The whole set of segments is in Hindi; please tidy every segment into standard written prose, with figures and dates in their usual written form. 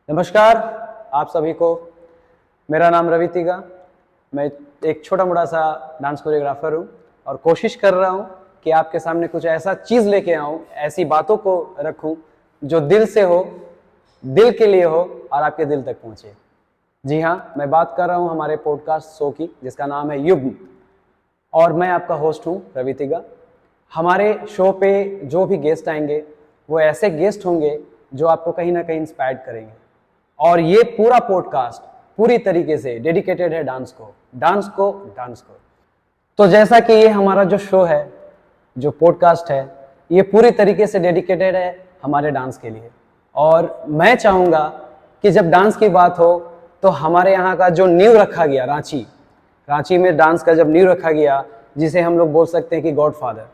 नमस्कार आप सभी को। मेरा नाम रवि तिगा। मैं एक छोटा मोटा सा डांस कोरियोग्राफर हूँ और कोशिश कर रहा हूँ कि आपके सामने कुछ ऐसा चीज़ लेके आऊँ, ऐसी बातों को रखूँ जो दिल से हो, दिल के लिए हो और आपके दिल तक पहुँचे। जी हाँ, मैं बात कर रहा हूँ हमारे पॉडकास्ट शो की जिसका नाम है युग्म और मैं आपका होस्ट हूँ रवि तिगा। हमारे शो पे जो भी गेस्ट आएंगे वो ऐसे गेस्ट होंगे जो आपको कहीं ना कहीं इंस्पायर्ड करेंगे और ये पूरा पॉडकास्ट पूरी तरीके से डेडिकेटेड है डांस को। तो जैसा कि ये हमारा जो शो है, जो पॉडकास्ट है, ये पूरी तरीके से डेडिकेटेड है हमारे डांस के लिए। और मैं चाहूँगा कि जब डांस की बात हो तो हमारे यहाँ का जो नींव रखा गया रांची में डांस का जब नींव रखा गया, जिसे हम लोग बोल सकते हैं कि गॉडफादर,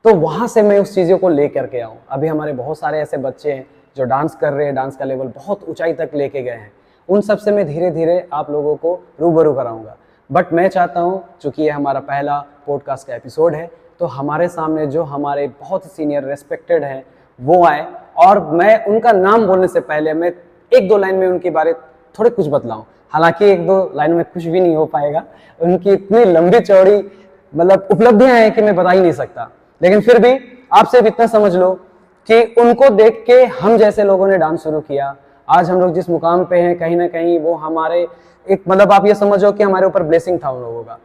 तो वहाँ से मैं उस चीज़ों को लेकर के आऊँ। अभी हमारे बहुत सारे ऐसे बच्चे हैं जो डांस कर रहे हैं, डांस का लेवल बहुत ऊंचाई तक लेके गए हैं। उन सब से मैं धीरे धीरे आप लोगों को रूबरू कराऊंगा। बट मैं चाहता हूँ, चूँकि ये हमारा पहला पॉडकास्ट का एपिसोड है, तो हमारे सामने जो हमारे बहुत सीनियर रेस्पेक्टेड हैं वो आए और मैं उनका नाम बोलने से पहले मैं एक दो लाइन में उनके बारे थोड़े कुछ बतलाऊँ। हालांकि एक दो लाइन में कुछ भी नहीं हो पाएगा, उनकी इतनी लंबी चौड़ी मतलब उपलब्धियां हैं कि मैं बता ही नहीं सकता। लेकिन फिर भी आपसे भी इतना समझ लो कि उनको देख के हम जैसे लोगों ने डांस शुरू किया। आज हम लोग जिस मुकाम पे हैं, कहीं ना कहीं वो हमारे एक मतलब आप ये समझो कि हमारे ऊपर ब्लेसिंग था उन लोगों का,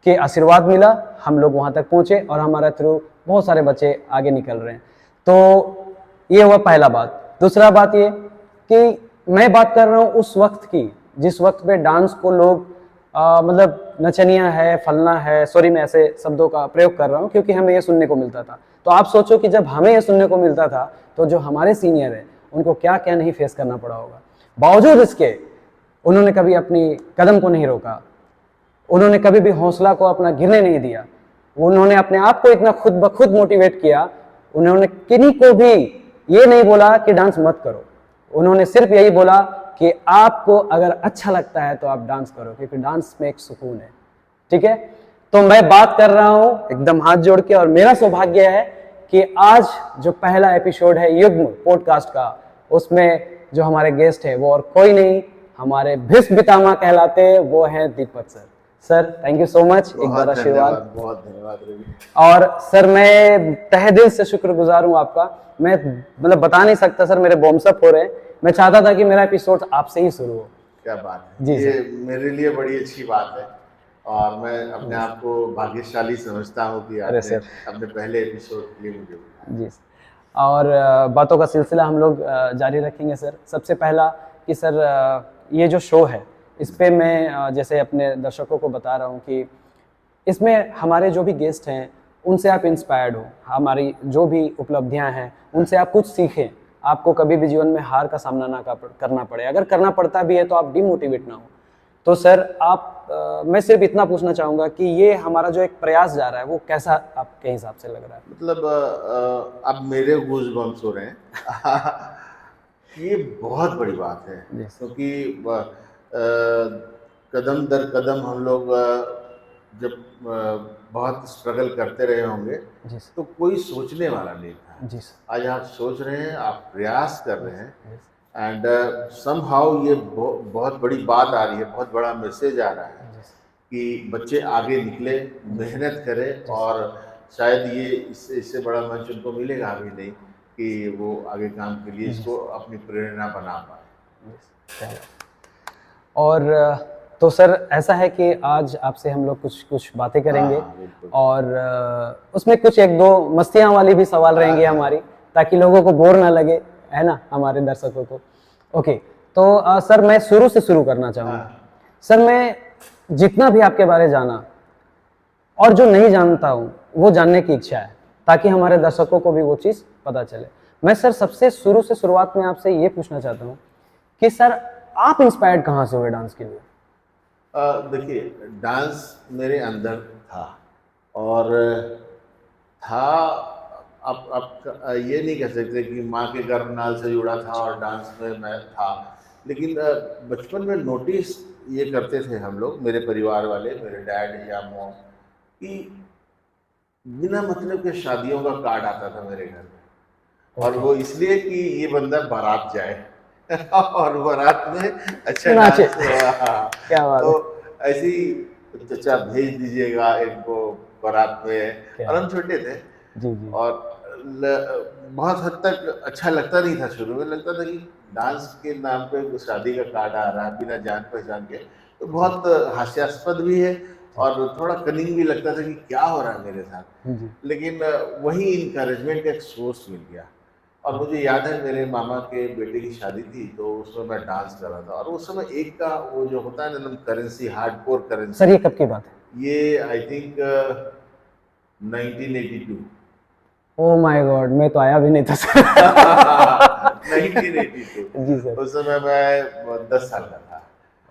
कि आशीर्वाद मिला, हम लोग वहां तक पहुंचे और हमारे थ्रू बहुत सारे बच्चे आगे निकल रहे हैं। तो ये हुआ पहला बात। दूसरा बात ये कि मैं बात कर रहा हूँ उस वक्त की जिस वक्त पे डांस को लोग मतलब नचनिया है, फलना है, सॉरी मैं ऐसे शब्दों का प्रयोग कर रहा हूँ क्योंकि हमें ये सुनने को मिलता था। तो आप सोचो कि जब हमें ये सुनने को मिलता था तो जो हमारे सीनियर है उनको क्या क्या नहीं फेस करना पड़ा होगा। बावजूद इसके उन्होंने कभी अपनी कदम को नहीं रोका, उन्होंने कभी भी हौसला को अपना गिरने नहीं दिया, उन्होंने अपने आप को इतना खुद ब खुद मोटिवेट किया। उन्होंने किन्हीं को भी ये नहीं बोला कि डांस मत करो, उन्होंने सिर्फ यही बोला कि आपको अगर अच्छा लगता है तो आप डांस करो, क्योंकि डांस में एक सुकून है। ठीक है, तो मैं बात कर रहा हूं एकदम हाथ जोड़ के और मेरा सौभाग्य है कि आज जो पहला एपिसोड है युग्म पॉडकास्ट का, उसमें जो हमारे गेस्ट है वो और कोई नहीं, हमारे भीष्म पितामह कहलाते हैं, वो हैं Deepak sir. Sir thank you so much, एक बार आशीर्वाद। बहुत धन्यवाद रवि। और सर मैं तहे दिल से शुक्रगुजार हूँ आपका। मैं मतलब बता नहीं सकता सर, मेरे बॉम्सअप हो रहे हैं। मैं चाहता था कि मेरा एपिसोड आपसे ही शुरू हो। क्या बात है, जी ये सर। मेरे लिए बड़ी अच्छी बात है और मैं अपने आप को भाग्यशाली समझता हूँ कि अरे आपने सर, अपने पहले एपिसोड के लिए मुझे बुलाया। जी सर। और बातों का सिलसिला हम लोग जारी रखेंगे सर। सबसे पहला कि सर ये जो शो है इस पे मैं जैसे अपने दर्शकों को बता रहा हूँ कि इसमें हमारे जो भी गेस्ट हैं उनसे आप इंस्पायर्ड हो, हमारी जो भी उपलब्धियां हैं उनसे आप कुछ सीखें, आपको कभी भी जीवन में हार का सामना ना करना पड़े, अगर करना पड़ता भी है तो आप डिमोटिवेट ना हो। तो सर आप मैं सिर्फ इतना पूछना चाहूँगा कि ये हमारा जो एक प्रयास जा रहा है वो कैसा आपके हिसाब से लग रहा है? मतलब अब मेरे गूज बम्स हो रहे हैं ये बहुत बड़ी बात है जी क्योंकि कदम दर कदम हम लोग जब बहुत स्ट्रगल करते रहे होंगे जी सर। तो कोई सोचने वाला नहीं था। जी सर। आज आप सोच रहे हैं, आप प्रयास कर रहे हैं जी एंड समहाउ ये बहुत बड़ी बात आ रही है, बहुत बड़ा मैसेज आ रहा है सर। कि बच्चे आगे निकले, मेहनत करें और शायद ये इससे बड़ा मंच उनको मिलेगा भी नहीं कि वो आगे काम के लिए इसको अपनी प्रेरणा बना पाए। और तो सर ऐसा है कि आज आपसे हम लोग कुछ कुछ बातें करेंगे हाँ बिल्कुल। और उसमें कुछ एक दो मस्तियाँ वाली भी सवाल रहेंगी हमारी, ताकि लोगों को बोर ना लगे, है ना, हमारे दर्शकों को। ओके, तो सर मैं शुरू से शुरू करना चाहूँगा। सर मैं जितना भी आपके बारे जाना और जो नहीं जानता हूँ वो जानने की इच्छा है, ताकि हमारे दर्शकों को भी वो चीज़ पता चले। मैं सर सबसे शुरू से शुरुआत में आपसे ये पूछना चाहता हूँ कि सर आप इंस्पायर्ड कहाँ से हुए डांस के लिए? देखिए, डांस मेरे अंदर था और था। अब ये नहीं कह सकते कि माँ के गर्भनाल से जुड़ा था और डांस में मैं था, लेकिन बचपन में नोटिस ये करते थे हम लोग, मेरे परिवार वाले, मेरे डैड या मॉम, कि बिना मतलब के शादियों का कार्ड आता था मेरे घर में। और वो इसलिए कि ये बंदा बारात जाए, और बारात में अच्छा नाचे। डांस हुआ। क्या बात तो है। ऐसे ही चाचा भेज दीजिएगा इनको बारात में, क्या और हम बात। छोटे थे। जी जी। और बहुत हद तक अच्छा लगता नहीं था, शुरू में लगता था कि डांस के नाम पे शादी का कार्ड आ रहा है बिना जान पहचान के, तो जी बहुत हास्यास्पद भी है जी और थोड़ा कनिंग भी लगता था कि क्या हो रहा है मेरे साथ। जी। लेकिन वही इंकरेजमेंट का एक सोर्स मिल गया। और मुझे याद है मेरे मामा के बेटे की शादी थी, तो उसमें मैं डांस कर रहा था, और उस समय एक का वो जो होता है ना करेंसी, हार्डकोर सर करेंसी, ये कब की बात है? ये I think 1982। Oh my God, मैं तो आया भी नहीं था सर। 1982। जी सर। उस समय मैं 10 साल का था।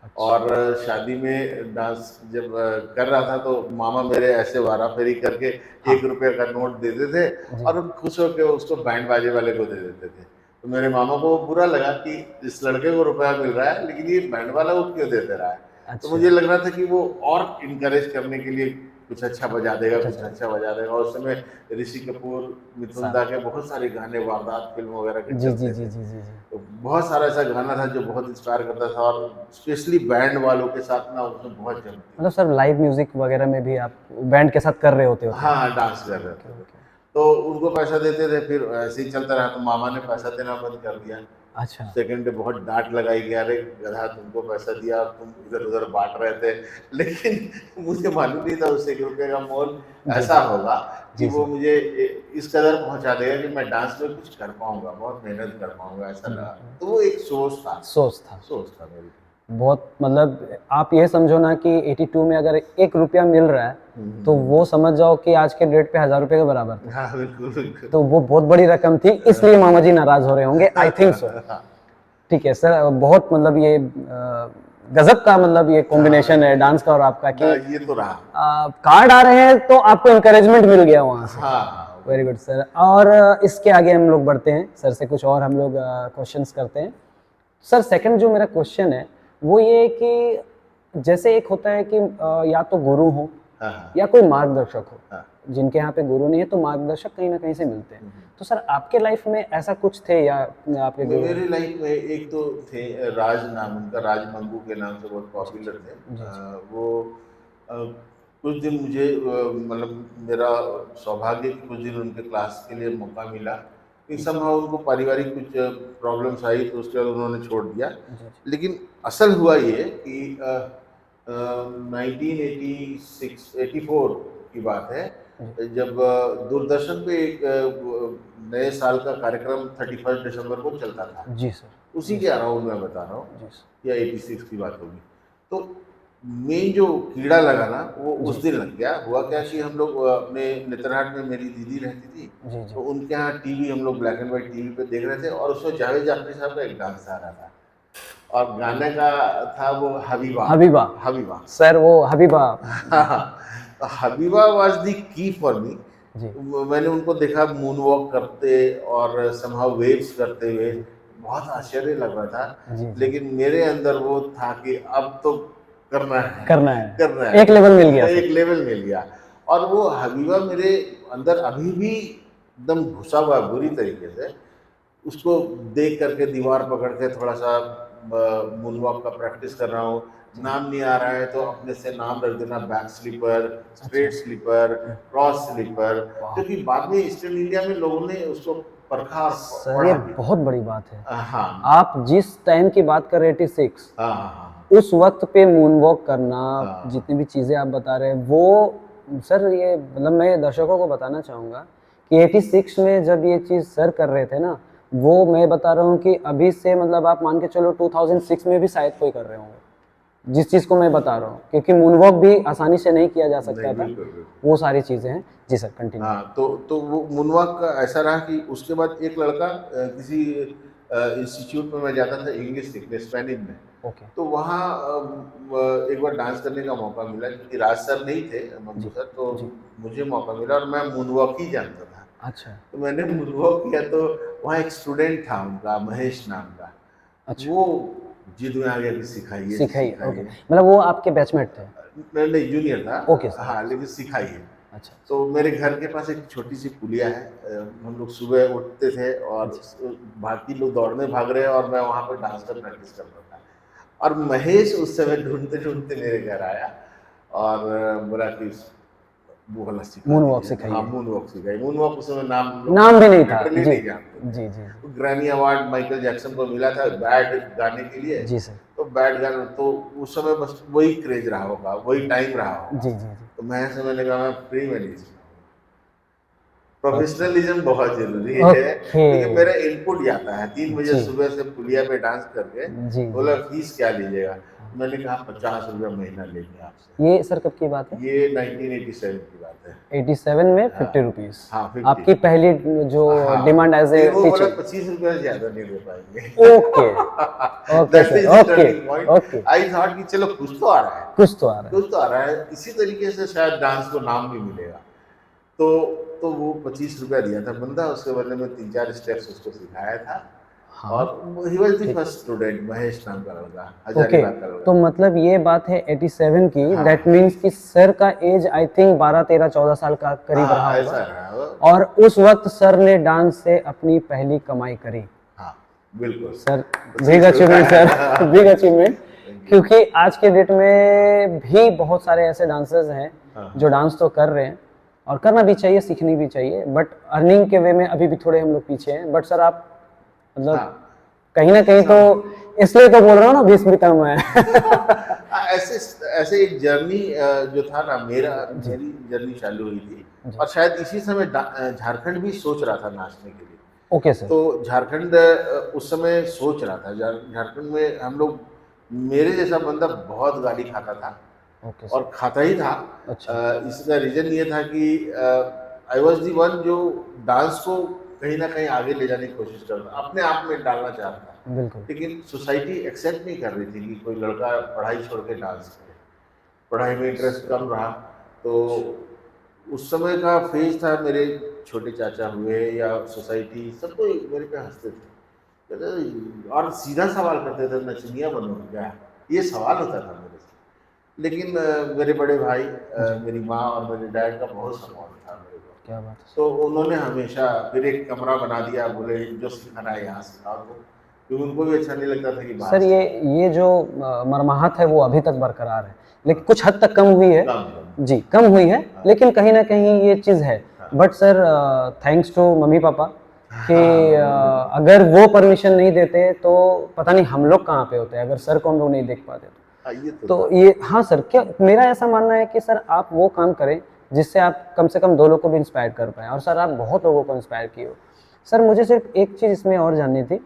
अच्छा। और शादी में डांस जब कर रहा था, तो मामा मेरे ऐसे वारा फेरी करके हाँ। 1 रुपये का नोट देते थे, जी। और हम खुश होकर उसको बैंड बाजे वाले को दे देते थे। तो मेरे मामा को बुरा लगा कि इस लड़के को रुपया मिल रहा है, लेकिन ये बैंड वाला वो क्यों दे दे रहा है। तो अच्छा। मुझे लग रहा था कि वो और इनकरेज करने के लिए कुछ अच्छा बजा देगा, कुछ कुछ अच्छा। अच्छा बजा देगा। और उस समय ऋषि कपूर, मिथुन दा सारा। के बहुत सारे गाने वारदात फिल्म वगैरह के जी जी चलते जी थे। जी जी जी। तो बहुत सारा ऐसा गाना था जो बहुत इंस्पायर करता था, और स्पेशली बैंड वालों के साथ ना उसमें बहुत जमती मतलब थी। सर लाइव म्यूजिक वगैरह में भी आप बैंड के साथ कर रहे होते? हाँ, डांस कर रहे ओके थे। ओके। तो उनको पैसा देते थे, फिर ऐसे ही चलता रहा, तो मामा ने पैसा देना बंद कर दिया। अच्छा। सेकंड डे बहुत डांट लगाई कि अरे गधा, तुमको पैसा दिया और तुम इधर उधर बांट रहे थे। लेकिन मुझे मालूम नहीं था उस 1 रुपये का मोल जी ऐसा सर। होगा कि जी वो सर। मुझे इस कदर पहुंचा देगा कि मैं डांस में कुछ कर पाऊंगा, बहुत मेहनत कर पाऊंगा, ऐसा लगा। तो वो एक सोच था, सोच था। सोच था मेरी। बहुत मतलब आप ये समझो ना कि 82 में अगर 1 रुपया मिल रहा है तो वो समझ जाओ कि आज के डेट पे 1000 रुपये के बराबर था। हाँ, बिल्कुल बिल्कुल। तो वो बहुत बड़ी रकम थी, इसलिए मामा जी नाराज हो रहे होंगे, आई थिंक सो। ठीक है सर, बहुत मतलब ये गजब का मतलब ये कॉम्बिनेशन है डांस का और आपका कि ये तो रहा। कार्ड आ रहे हैं तो आपको इनकरेजमेंट मिल गया वहां से। हाँ हाँ, वेरी गुड सर। और इसके आगे हम लोग बढ़ते हैं, सर से कुछ और हम लोग क्वेश्चंस करते हैं। सर सेकंड जो मेरा क्वेश्चन है वो ये है कि जैसे एक होता है कि या तो गुरु हो हाँ हाँ या कोई मार्गदर्शक हो, हाँ। जिनके यहाँ पे गुरु नहीं है तो मार्गदर्शक कहीं ना कहीं से मिलते हैं। तो सर आपके लाइफ में ऐसा कुछ थे या आपके गुरु? मेरी लाइफ में एक तो थे, राज नाम उनका, राज मंगू के नाम से बहुत जी पॉपुलर थे। जी जी। वो अ, कुछ दिन मुझे मतलब मेरा सौभाग्य कि कुछ दिन उनके क्लास के लिए मौका मिला, कि समहाउ उनको पारिवारिक कुछ प्रॉब्लम्स आई, तो उसके बाद उन्होंने छोड़ दिया। जी जी लेकिन असल हुआ ये कि 1986-84 की बात है, जी जब दूरदर्शन पे एक नए साल का कार्यक्रम 31 दिसंबर को चलता था। जी सर। उसी जी के सर। अराउंड मैं बता रहा हूँ, जी सर। या 86 की बात होगी। तो मेन जो कीड़ा लगा ना, वो उस जी। दिन लग गया। हुआ क्या कि अच्छा। हम लोग अपने नेतरहाट में मेरी दीदी रहती थी, जी जी। तो उनके यहाँ टीवी, हम लोग ब्लैक एंड व्हाइट टीवी पे देख रहे थे, और उसमें जावेद जाफरी साहब का एक डांस आ रहा था, और गाने का था वो हबीबा। हबीबा। हबीबा। सर वो हबीबा। तो Habiba was the key for me. जी मैंने उनको देखा मून वॉक करते और समहाउ वेव्स करते हुए, जी बहुत आश्चर्य लग रहा था। जी जी। लेकिन मेरे अंदर वो था कि अब तो करना है, करना है। करना एक है। लेवल मिल गया एक सर। लेवल मिल गया। और वो हबीबा मेरे अंदर अभी भी एकदम घुसा हुआ है बुरी तरीके से। उसको देख करके दीवार पकड़ के थोड़ा सा मून वॉक का प्रैक्टिस कर रहा हूँ। जी। नाम नहीं आ रहा है तो अपने से नाम रख देना, बैक स्लीपर, अच्छा। स्ट्रेट स्लीपर, क्रॉस स्लीपर, वाह। क्योंकि बाद में ईस्ट इंडिया में लोगों ने उसको परखा और सर ये पढ़ा भी। बहुत बड़ी बात है। हाँ आप जिस टाइम की बात कर रहे थे 86, हाँ हाँ उस वक्त पे मून वॉक करना, हाँ जितनी भी चीज़ें आप बता रहे हैं वो, सर ये मतलब मैं दर्शकों को बताना चाहूँगा कि 86 में जब ये चीज़ सर कर रहे थे ना, वो मैं बता रहा हूँ कि अभी से मतलब आप मान के चलो 2006 में भी शायद कोई कर रहे होंगे जिस चीज़ को मैं बता रहा हूँ, क्योंकि मून वॉक भी आसानी से नहीं किया जा सकता नहीं, था। बिल्कुल बिल्कुल। वो सारी चीज़ें हैं। जी सर कंटिन्यू। हाँ, तो वो मूनवॉक का ऐसा रहा कि उसके बाद एक लड़का किसी इंस्टीट्यूट में मैं जाता था इंग्लिश सीखने, स्पेनिश में। ओके। तो वहाँ एक बार डांस करने का मौका मिला, क्योंकि राज सर नहीं थे, मंगू जी सर, तो जी। मुझे मौका मिला, और मैं मूनवॉक ही जानता था। अच्छा तो मैंने मूनवॉक किया, तो वहाँ एक स्टूडेंट था उनका, महेश नाम का। अच्छा। वो जिद में आ गया कि सिखाइए सिखाइए। ओके सिखाइए। मतलब वो आपके बैचमेट थे? नहीं, जूनियर था। Okay sir. हाँ, ओके लेकिन सिखाइए। अच्छा। तो मेरे घर के पास एक छोटी सी पुलिया है, हम लोग सुबह उठते थे और बाकी लोग दौड़ने भाग रहे हैं और मैं वहाँ पे डांस का प्रैक्टिस कर रहा था। और महेश उस समय ढूंढते ढूंढते मेरे घर आया और बोला कि वो वाला सिखा मून वॉक दीजिए। हाँ, सिखाइए। मून वॉक सिखाई। मून वॉक उस समय नाम लोग नाम भी नहीं था। लिटरली जी नहीं जानते थे। जी जी जी। ग्रैमी अवार्ड माइकल जैक्सन को मिला था बैड गाने के लिए। जी सर। तो बैड गाना तो उस समय बस वही क्रेज रहा होगा, वही टाइम रहा होगा। जी जी जी। तो मैं मैंने कहा मैं फ्री में नहीं सीखूंगा। ओके प्रोफेशनलिज्म बहुत जरूरी है ओके। क्योंकि मेरा इनपुट जाता है 3 बजे जी सुबह से पुलिया पे डांस करके। जी जी। बोला फीस क्या लीजिएगा? मैंने कहा 50 रुपया महीना लेंगे आपसे। ये सर कब की बात है? ये 1987 की बात है। 87 में हाँ 50 रुपीज हाँ 50। आपकी पहली जो हाँ डिमांड एज ए लेकिन वो बोला टीचर। 25 रुपया से ज्यादा नहीं दे पाएंगे। Okay okay that sir. Is the okay turning point. Okay. I thought कि चलो कुछ तो आ रहा है, कुछ तो आ रहा है। कुछ तो आ रहा है। इसी तरीके से शायद डांस को नाम भी मिलेगा। तो वो 25 रुपया दिया था बंदा, उसके बदले में 3-4 स्टेप्स उसको सिखाया था। हाँ और ही वॉज द ठीक। फर्स्ट स्टूडेंट, महेश नाम का लड़का, ओके हजारीबाग का तो लड़का। मतलब ये बात है 87 की। हाँ दैट मीन्स कि सर का एज आई थिंक 12-13-14 साल का करीब रहा हाँ, होगा। ऐसा रहा वो। और उस वक्त सर ने डांस से अपनी पहली कमाई करी। हाँ बिल्कुल सर बिग 25 अचीवमेंट सर, रुपया। Big achievement. Thank you। क्योंकि आज के डेट में भी बहुत सारे ऐसे डांसर्स हैं हाँ जो डांस तो कर रहे हैं और करना भी चाहिए, सीखनी भी चाहिए, बट अर्निंग के वे में अभी भी थोड़े हम लोग पीछे हैं। बट सर आप मतलब हाँ कहीं ना कहीं तो, इसलिए तो बोल रहा हूँ ना 20 भी कम है। ऐसे ऐसे एक जर्नी जो था ना जी मेरी जर्नी चालू हुई थी। जी। और शायद इसी समय झारखंड भी सोच रहा था नाचने के लिए। Okay sir. तो झारखंड उस समय सोच रहा था। झारखंड में हम लोग, मेरे जैसा बंदा बहुत गाली खाता था ओके सर। और खाता ही था। अच्छा इसका रीजन ये था कि आई वॉज दी वन जो डांस को कहीं ना कहीं आगे ले जाने की कोशिश कर रहा था, अपने आप में डालना चाहता था। बिल्कुल। लेकिन सोसाइटी एक्सेप्ट नहीं कर रही थी कि कोई लड़का पढ़ाई छोड़ के डांस करे। पढ़ाई में इंटरेस्ट कम रहा। तो उस समय का फेज था, मेरे छोटे चाचा हुए या सोसाइटी सब कोई मेरे पे हंसते थे। कहते थे, और सीधा सवाल करते थे नचनिया बनो क्या? ये सवाल होता था मेरे से। लेकिन मेरे बड़े भाई, मेरी माँ और मेरे डैड का बहुत सपोर्ट था मेरे को। क्या बात है तो उन्होंने हमेशा फिर एक कमरा बना दिया, बोले जो सिखाना है यहाँ सिखाओ दो, क्योंकि उनको भी अच्छा नहीं लगता था कि बाहर सर। ये जो मरमाहत है वो अभी तक बरकरार है, लेकिन कुछ हद तक कम हुई है। कम। जी कम हुई है, लेकिन कहीं ना कहीं ये चीज़ है। But sir thanks to mummy papa कि अगर वो परमिशन नहीं देते तो पता नहीं हम लोग कहाँ पे होते, अगर सर को हम लोग नहीं देख पाते ये तो था। ये। हाँ सर, क्या मेरा ऐसा मानना है कि सर आप वो काम करें जिससे आप कम से कम 2 लोग को भी इंस्पायर कर पाएँ, और सर आप बहुत लोगों को इंस्पायर किए हो। सर मुझे सिर्फ एक चीज़ इसमें और जाननी थी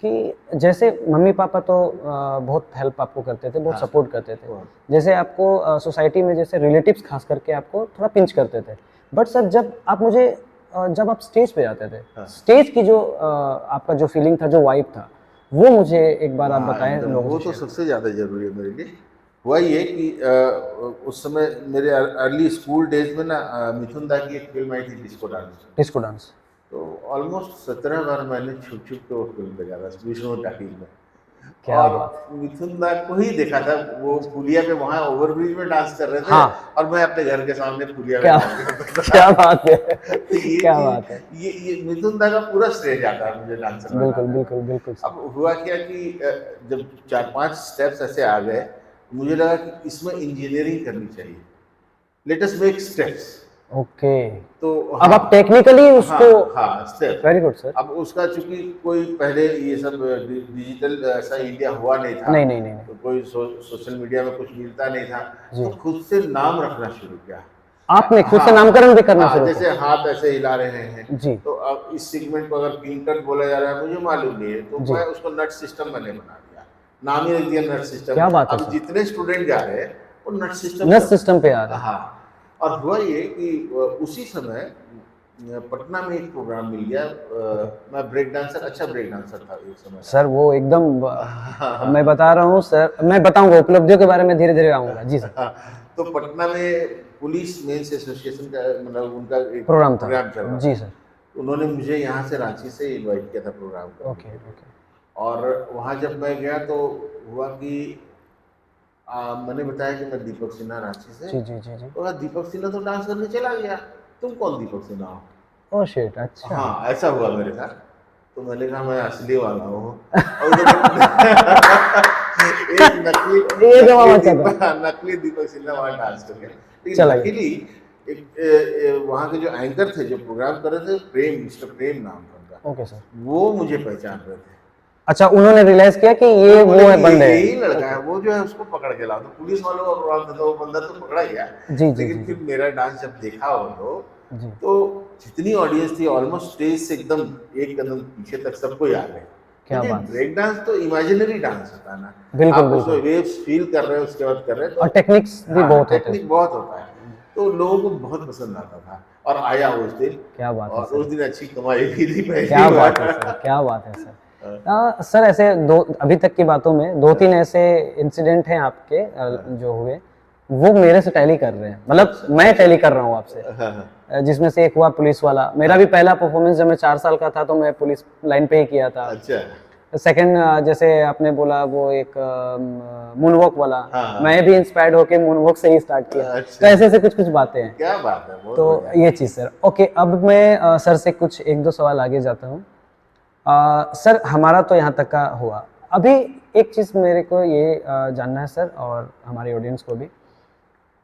कि जैसे मम्मी पापा तो बहुत हेल्प आपको करते थे, बहुत हाँ। सपोर्ट करते थे। हाँ। जैसे आपको सोसाइटी में जैसे रिलेटिव्स खास करके आपको थोड़ा पिंच करते थे। बट सर जब आप मुझे जब आप स्टेज पे जाते थे, हाँ। स्टेज की जो आपका जो फीलिंग था, जो वाइब था, वो मुझे एक बार आप हाँ बताएं एकदम, लोगों वो से तो शेयर सबसे ज़्यादा जरूरी है मेरे लिए। हुआ ये कि उस समय मेरे अर्ली स्कूल डेज में ना मिथुन दा की एक फिल्म आई थी डिस्को डांस। Disco dance. तो ऑलमोस्ट 17 बार मैंने छुप छुप के वो फिल्म देखा था विष्णु टाकीज में। क्या और बात है। मिथुन दा को ही देखा था, वो पुलिया पे वहां ओवरब्रिज में डांस कर रहे थे। हाँ। और मैं अपने घर के सामने पुलिया में क्या डांस करता था। क्या बात है। तो ये क्या चीज, बात है। ये मिथुन दा का पूरा श्रेय जाता है मुझे डांसर बिल्कुल बनाने में। बिल्कुल बिल्कुल सर। अब हुआ क्या कि जब 4-5 स्टेप्स ऐसे आ गए, मुझे लगा कि इसमें इंजीनियरिंग करनी चाहिए। Let us make steps. Okay. तो अब आप टेक्निकली उसको। हाँ स्टेप। Very good sir. अब उसका चूंकि कोई पहले ये सब डिजिटल ऐसा इंडिया हुआ नहीं था। नहीं नहीं नहीं नहीं। तो कोई सोशल मीडिया में कुछ मिलता नहीं था। जी। तो खुद से नाम रखना शुरू किया। आपने खुद से हाँ नामकरण भी करना हाँ, शुरू जैसे किया? हाथ ऐसे हिला रहे हैं। जी तो अब इस सेगमेंट को अगर क्लीन कट बोला जा रहा है, मुझे मालूम नहीं है, तो जी। मैं उसको नट सिस्टम मैंने बना दिया। नाम ही रख दिया नट सिस्टम। क्या बात है अब सर। जितने स्टूडेंट जा रहे हैं वो नट सिस्टम नस सिस्टम पे आ रहा है। हाँ। और हुआ ये कि उसी समय पटना में एक प्रोग्राम मिल गया। मैं ब्रेक डांसर, अच्छा ब्रेक डांसर था एक समय। सर वो एकदम मैं बता रहा हूँ सर, मैं बताऊंगा उपलब्धियों के बारे में धीरे धीरे आऊंगा। जी सर। तो पटना में पुलिस मेंस एसोसिएशन का मतलब उनका एक प्रोग्राम था। प्रोग्राम चल रहा जी था। सर। उन्होंने मुझे यहाँ से रांची से इनवाइट किया था प्रोग्राम करने ओके के लिए। ओके। और वहाँ जब मैं गया तो हुआ कि मैंने बताया कि मैं दीपक सिन्हा रांची से। जी जी जी जी। तो कहा, दीपक सिन्हा तो डांस करने चला गया, तुम कौन दीपक सिन्हा हो? ओह शिट, अच्छा। हाँ, ऐसा हुआ मेरे साथ। तो मैंने कहा मैं असली वाला हूँ। और उधर एक एक नकली ये जवाब नकली अच्छा था। दीपक नकली दीपक सिन्हा वहाँ डांस कर गया। लेकिन चला गया। लकीली एक वहाँ के जो एंकर थे, जो प्रोग्राम कर रहे थे, मिस्टर प्रेम नाम था उनका, ओके सर। वो मुझे पहचान रहे थे। अच्छा, उन्होंने रियलाइज किया कि ये वो वो बोले है, कि बंदे यही लड़का हैं। है, वो जो है उसको पकड़ के लाओ। तो पुलिस वालों का प्रोग्राम था, तो वो बंदा तो पकड़ा गया। जी जी लेकिन जी फिर जी मेरा डांस जब देखा वो लोग, जी। तो जितनी ऑडियंस थी ऑलमोस्ट स्टेज से एकदम एक कदम पीछे तक सबको आ गए। क्या क्योंकि बात। ब्रेक डांस तो इमेजिनरी डांस होता है ना, बिल्कुल आप उसमें बिल्कुल। वेव्स फील कर रहे हो, उसके बाद कर रहे हो, और तो टेक्निक्स भी हाँ, बहुत होते हैं टेक्निक उसमें। बहुत होता है। तो लोगों को बहुत पसंद आता था और आया उस दिन। क्या बात है और उस सर। दिन अच्छी कमाई भी थी पहली क्या बात है सर, बार। क्या बात है सर। सर ऐसे दो अभी तक की बातों में दो तीन ऐसे इंसिडेंट हैं आपके जो हुए, वो मेरे से टैली कर रहे हैं, मतलब अच्छा मैं अच्छा। टैली कर रहा हूँ आपसे। हाँ हाँ जिसमें से एक हुआ पुलिस वाला। मेरा भी पहला परफॉर्मेंस जब मैं 4 साल का था तो मैं पुलिस लाइन पे ही किया था। अच्छा। सेकंड, जैसे आपने बोला वो एक मूनवॉक वाला, हाँ हाँ मैं भी इंस्पायर्ड होके मूनवॉक से ही स्टार्ट किया। तो अच्छा, ऐसे ऐसे कुछ कुछ बातें हैं। क्या बात है, बहुत तो बढ़िया। ये चीज़ सर। ओके, अब मैं सर से कुछ एक दो सवाल आगे जाता हूँ। सर हमारा तो यहाँ तक का हुआ। अभी एक चीज़ मेरे को ये जानना है सर, और हमारे ऑडियंस को भी,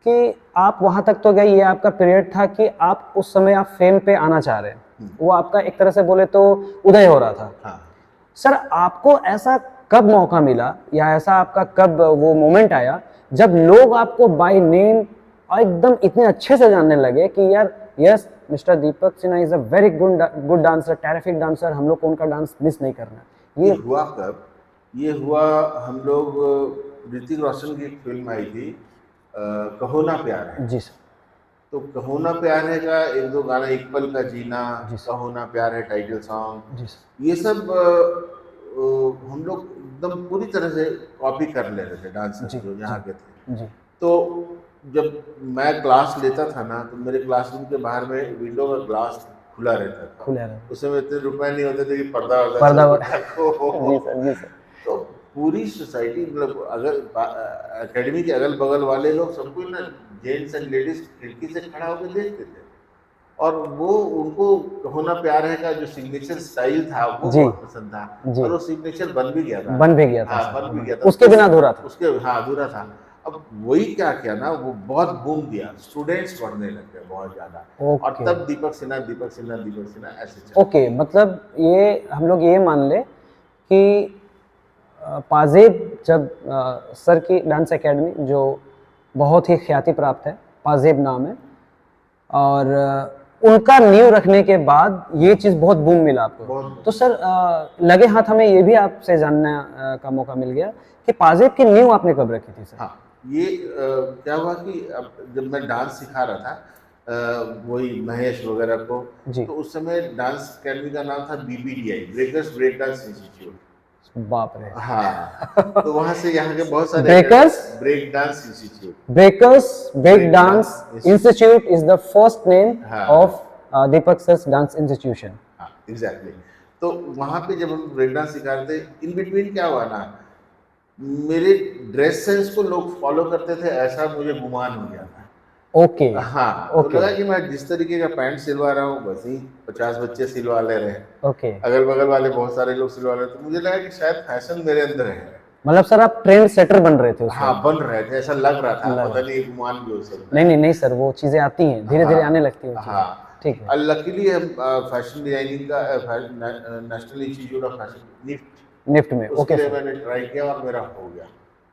कि आप वहाँ तक तो गए, ये आपका पीरियड था कि आप उस समय आप फेम पे आना चाह रहे हैं, वो आपका एक तरह से बोले तो उदय हो रहा था। हाँ सर आपको ऐसा कब मौका मिला, या ऐसा आपका कब वो मोमेंट आया जब लोग आपको बाय नेम और एकदम इतने अच्छे से जानने लगे कि यार yes, mister Deepak Sinha is a very good dancer, terrific dancer, हम लोग को उनका डांस मिस नहीं करना। ये ये हुआ कब? ये हुआ, हम लोग ऋतिक रोशन की एक फिल्म आई थी, कहो ना प्यार है। जी सर। तो कहो ना प्यार है का एक दो गाना, एक पल का जीना, जी सर। कहो ना प्यार है टाइटल सॉन्ग, जी सर। ये सब हम लोग एकदम पूरी तरह से कॉपी कर ले रहे थे डांसर्स जी जो यहाँ जी के थे। जी। तो जब मैं क्लास लेता था ना, तो मेरे क्लासरूम के बाहर में विंडो का ग्लास खुला रहता था। खुले रहे। उस समय इतने रुपए नहीं होते थे कि पर्दा वर्दा पर्दा सबको जी ढको। सर, जी सर। तो पूरी सोसाइटी, मतलब अगर एकेडमी के अगल बगल वाले लोग सबको ना, जेंट्स एंड लेडीज खिड़की से खड़ा होकर देखते थे। और वो उनको होना प्यार है का जो सिग्नेचर स्टाइल था वो जी बहुत पसंद था। जी। और वो सिग्नेचर बन भी गया था। बन भी गया था हाँ, सर, बन वो भी बन गया था। उसके बिना अधूरा था। उसके हाँ, अधूरा था। अब वही क्या किया ना, वो बहुत बूम दिया, स्टूडेंट्स बढ़ने लग गए बहुत ज्यादा। और ओके तब दीपक सिन्हा, दीपक सिन्हा, दीपक सिन्हा ऐसे चल। ओके, मतलब ये हम लोग ये मान ले कि पाजेब जब सर की डांस एकेडमी, जो बहुत ही ख्याति प्राप्त है, पाजेब नाम है, और उनका नींव रखने के बाद ये चीज़ बहुत बूम मिला आपको। बहुत। तो सर लगे हाथ हमें ये भी आपसे जानने का मौका मिल गया कि पाजेब की नींव आपने कब रखी थी सर? हाँ, ये क्या हुआ कि अब जब मैं डांस सिखा रहा था, वही महेश वगैरह को, जी। तो उस समय डांस अकेडमी का नाम था BBDI, breakers break dance institute. बाप रे। हाँ, तो वहां से यहाँ के बहुत सारे breakers break dance institute. Breakers break break dance dance institute is the first name हाँ of Deepak sir dance institution. हाँ, एग्जैक्टली। तो वहां पे जब हम ब्रेक डांस सिखा रहे थे, इन बिटवीन क्या हुआ ना, मेरे ड्रेस सेंस को लोग फॉलो करते थे, ऐसा मुझे गुमान हो गया था। ओके हाँ, तो ओके लगा कि मैं जिस तरीके का पैंट सिलवा रहा हूँ वैसे ही 50 बच्चे सिलवा ले रहे हैं, ओके। अगल बगल वाले बहुत सारे लोग सिलवा रहे हैं। तो मुझे लगा कि शायद फैशन मेरे अंदर है। मतलब सर आप ट्रेंड सेटर बन रहे थे उस हाँ, वक्त? बन रहे थे, ऐसा लग रहा था, लग पता रहा। नहीं गुमान भी हो सकता नहीं है। नहीं नहीं सर, वो चीज़ें आती हैं, धीरे धीरे आने लगती हैं वो चीज़ें। हाँ। ठीक है। और लकीली हम फैशन डिजाइनिंग का national institute of fashion, NIFT, NIFT में। उसके ओके लिए सर। मैंने ट्राई किया और मेरा हो गया।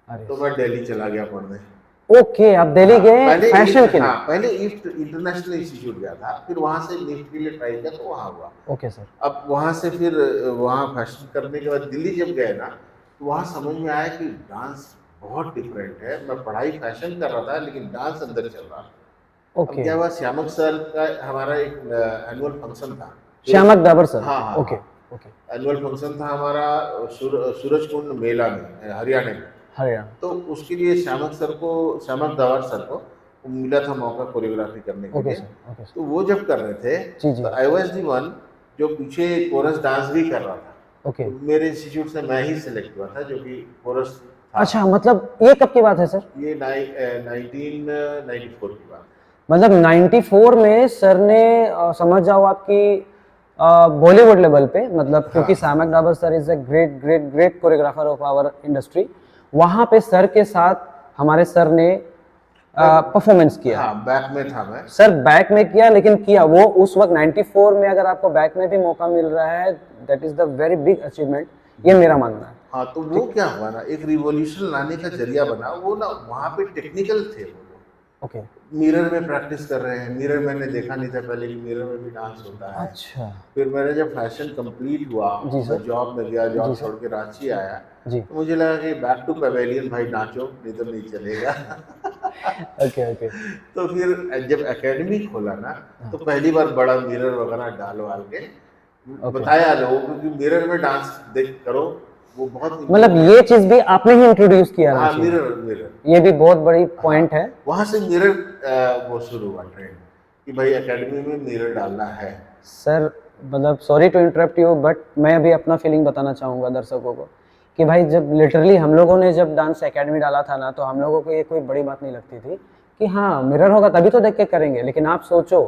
अरे तो मैं दिल्ली चला गया पढ़ने। ओके, आप दिल्ली हाँ, गए पहले फैशन के लिए? हाँ, पहले ईस्ट इंटरनेशनल इंस्टीट्यूट गया था, फिर वहां से निफ्ट के लिए ट्राई किया तो वहां हुआ। Okay sir. अब वहां से फिर वहां फैशन करने के बाद दिल्ली जब गए ना, तो वहां समझ में आया कि डांस बहुत डिफरेंट है। मैं पढ़ाई फैशन कर रहा था लेकिन डांस अंदर चल रहा था। अब ओके। क्या हुआ, श्यामक सर का हमारा एक एनुअल फंक्शन था। श्यामक दाबर सर। हाँ हाँ ओके हाँ, ओके। एनुअल फंक्शन था हमारा सूरज कुंड मेला में, हरियाणा में। हरियाणा। तो उसके लिए श्यामक दावर सर को मिला था मौका कोरियोग्राफी करने के ओके लिए। सर। ओके तो सर। वो जब कर रहे थे, जी जी। तो आई वाज दी वन जो पीछे कोरस डांस भी कर रहा था। ओके तो मेरे इंस्टीट्यूट से मैं ही सिलेक्ट हुआ था जो कि कोरस अच्छा, मतलब ये कब की बात है सर? ये 1994 की बात। मतलब 94 में सर ने समझ जाओ आपकी बॉलीवुड लेवल पे, मतलब क्योंकि Shiamak Davar sir is a great great great choreographer of our industry, वहां पे सर के साथ हमारे सर ने परफॉर्मेंस किया। हाँ, बैक में था मैं। सर बैक में किया, लेकिन किया वो उस वक्त 94 में, अगर आपको बैक में भी मौका मिल रहा है, that is the very big achievement, ये मेरा मानना है। हाँ, तो वो क्या हुआ ना, एक रिवॉल्यूशन लाने का जरिया बना वो ना। वहाँ पे टेक्निकल थे वो लोग, ओके। मिरर में प्रैक्टिस कर रहे हैं। मिरर मैंने देखा नहीं था पहले कि मिरर में भी डांस होता है। अच्छा। फिर मैंने जब फैशन कंप्लीट हुआ, जी मैं सर। जॉब में गया, जी जॉब सर। छोड़ के रांची आया, जी। तो मुझे लगा कि बैक टू पवेलियन भाई, नाचो नहीं तो नहीं चलेगा। Okay okay. तो फिर जब एकेडमी खोला ना, तो पहली बार बड़ा मिरर वगैरह डाल वाल के ओके। बताया लोगों को कि मिरर में डांस देख करो, वो बहुत मतलब ये चीज भी आपने ही इंट्रोड्यूस किया हाँ, रांची में? Mirror mirror. ये भी बहुत बड़ी पॉइंट हाँ, है। वहां से मिरर वो शुरू हुआ ट्रेंड कि भाई एकेडमी में मिरर डालना है। सर मतलब sorry to interrupt you, but मैं भी अपना फीलिंग बताना चाहूँगा दर्शकों को कि भाई जब लिटरली हम लोगों ने जब डांस एकेडमी डाला था ना, तो हम लोगों को ये कोई बड़ी बात नहीं लगती थी कि हाँ मिरर होगा तभी तो देख के करेंगे। लेकिन आप सोचो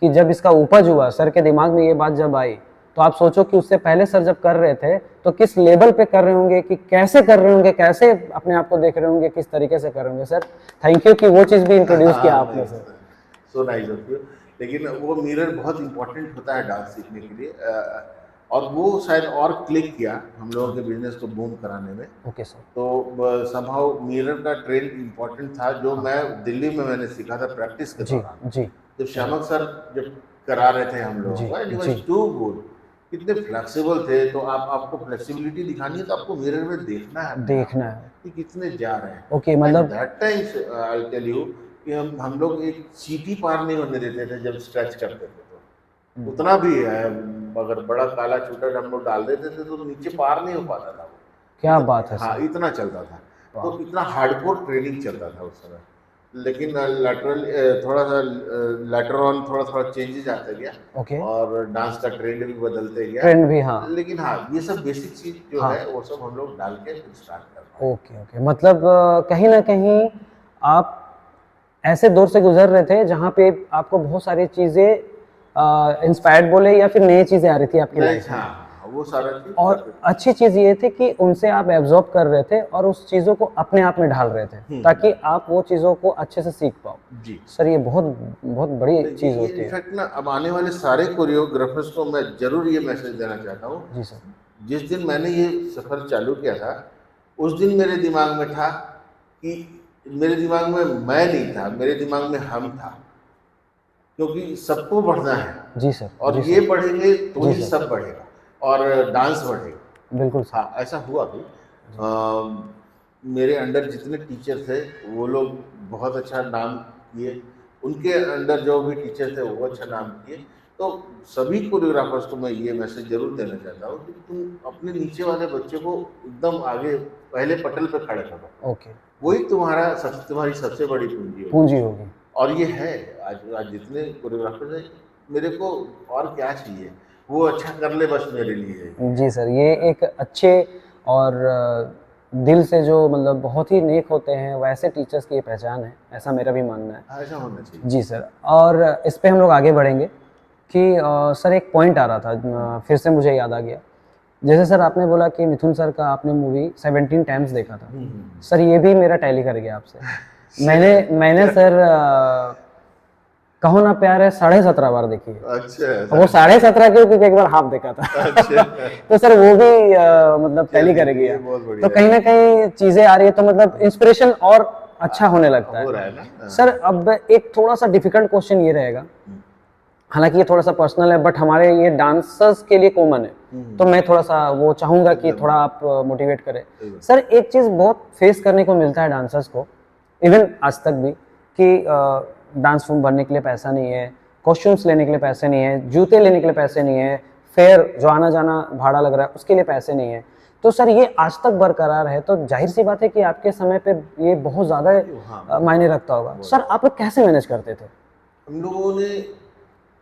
कि जब इसका उपज हुआ, सर के दिमाग में ये बात जब आई, तो आप सोचो कि उससे पहले सर जब कर रहे थे तो किस लेवल पे कर रहे होंगे, कि कैसे कर रहे होंगे, कैसे अपने आप को देख रहे होंगे, किस तरीके से कर रहे होंगे। सर थैंक यू कि वो चीज़ भी इंट्रोड्यूस किया आपने sir. So nice of you. लेकिन वो मिरर बहुत इंपॉर्टेंट होता है डांस सीखने के लिए, और वो शायद और क्लिक किया हम लोगों के बिजनेस को बूम कराने में। Okay sir. तो समहाउ मिरर का ट्रेंड इंपॉर्टेंट था, जो मैं दिल्ली में मैंने सीखा था प्रैक्टिस के जी दौरान। जी जब श्यामक सर जब करा रहे थे हम लोगों जी को, इट जी। वाज टू गुड, कितने फ्लेक्सिबल थे। तो आपको फ्लेक्सिबिलिटी दिखानी है तो आपको मिरर में देखना है अपने आप देखना को है। कि कितने जा रहे हैं। ओके, एट मतलब that time I tell you कि हम लोग एक चीटी पार नहीं होने देते थे जब स्ट्रेच करते थे। तो उतना भी है, अगर बड़ा काला चूटर हम लोग डाल देते थे तो नीचे पार नहीं हो पाता था वो। क्या बात है हाँ, सर। इतना चलता था। तो वाह। इतना हार्डकोर ट्रेनिंग चलता था उस समय। लेकिन लैटरल थोड़ा सा लैटर ऑन थोड़ा थोड़ा चेंजेस आता गया, ओके। और डांस का ट्रेंड भी बदलते गया। ट्रेंड भी, हाँ। लेकिन हाँ, ये सब बेसिक चीज जो हाँ। है वो सब हम लोग डाल के फिर स्टार्ट कर पाए। ओके ओके, मतलब कहीं ना कहीं आप ऐसे दौर से गुजर रहे थे जहाँ पे आपको बहुत सारी चीज़ें इंस्पायर्ड बोले या फिर नई चीज़ें आ रही थी आपकी नहीं, लाइफ में, हाँ, वो सारा चीज और अच्छी चीज़ ये थी कि उनसे आप एब्जॉर्ब कर रहे थे और उस चीज़ों को अपने आप में ढाल रहे थे ताकि आप वो चीज़ों को अच्छे से सीख पाओ। जी। सर ये बहुत बहुत बड़ी चीज़ होती है। इनफैक्ट ना, अब आने वाले सारे कोरियोग्राफर्स को मैं जरूर ये मैसेज देना चाहता हूँ। जी सर। जिस दिन मैंने ये सफर चालू किया था, उस दिन मेरे दिमाग में था कि मेरे दिमाग में मैं नहीं था, मेरे दिमाग में हम था। क्योंकि सबको बढ़ना है, जी सर। और जी ये सर। बढ़ेंगे तो जी ही सर। सब बढ़ेगा, और डांस बढ़ेगा। बिल्कुल सर। हाँ, ऐसा हुआ भी। मेरे अंडर जितने टीचर थे वो लोग बहुत अच्छा नाम किए, उनके अंडर जो भी टीचर थे वो अच्छा नाम किए। तो सभी कोरियोग्राफर्स को मैं ये मैसेज जरूर देना चाहता हूँ कि तुम अपने नीचे वाले बच्चे को एकदम आगे पहले पटल पे खड़े करो। ओके। वही तुम्हारी सबसे बड़ी पूंजी होगी। पूंजी होगी। और ये है, आज जितने कोरियोग्राफर हैं, मेरे को और क्या चाहिए, वो अच्छा कर ले बस मेरे लिए। जी सर, ये एक अच्छे और दिल से जो मतलब बहुत ही नेक होते हैं वैसे टीचर्स की ये पहचान है, ऐसा मेरा भी मानना है। ऐसा होना चाहिए। जी सर, और इस पे हम लोग आगे बढ़ेंगे कि सर एक पॉइंट आ रहा था, फिर से मुझे याद आ गया। जैसे सर आपने बोला कि मिथुन सर का आपने मूवी 17 टाइम्स देखा था, सर ये भी मेरा टैली कर गया आपसे। मैंने सर कहो ना प्यार है 17.5 बार देखी है। अच्छा, वो 17.5 क्यों, क्योंकि एक बार हाफ देखा था। अच्छा। तो सर वो भी मतलब टैली कर चलिए, गया। ये बहुत बढ़िया तो कहीं ना कहीं चीजें आ रही है, तो मतलब इंस्पिरेशन और अच्छा होने लगता हो है। रहा है ना। सर अब एक थोड़ा सा डिफिकल्ट क्वेश्चन ये रहेगा, हालांकि ये थोड़ा सा पर्सनल है बट हमारे ये डांसर्स के लिए कॉमन है, तो मैं थोड़ा सा वो चाहूंगा कि थोड़ा आप मोटिवेट करें। सर एक चीज बहुत फेस करने को मिलता है डांसर्स को, इवन आज तक भी, कि डांस फॉर्म भरने के लिए पैसा नहीं है, कॉस्ट्यूम्स लेने के लिए पैसे नहीं है, जूते लेने के लिए पैसे नहीं है, फेयर जो आना जाना भाड़ा लग रहा है उसके लिए पैसे नहीं है। तो सर ये आज तक बरकरार है, तो जाहिर सी बात है कि आपके समय पे ये बहुत ज़्यादा मायने रखता होगा। सर आप लोग कैसे मैनेज करते थे? हम लोगों ने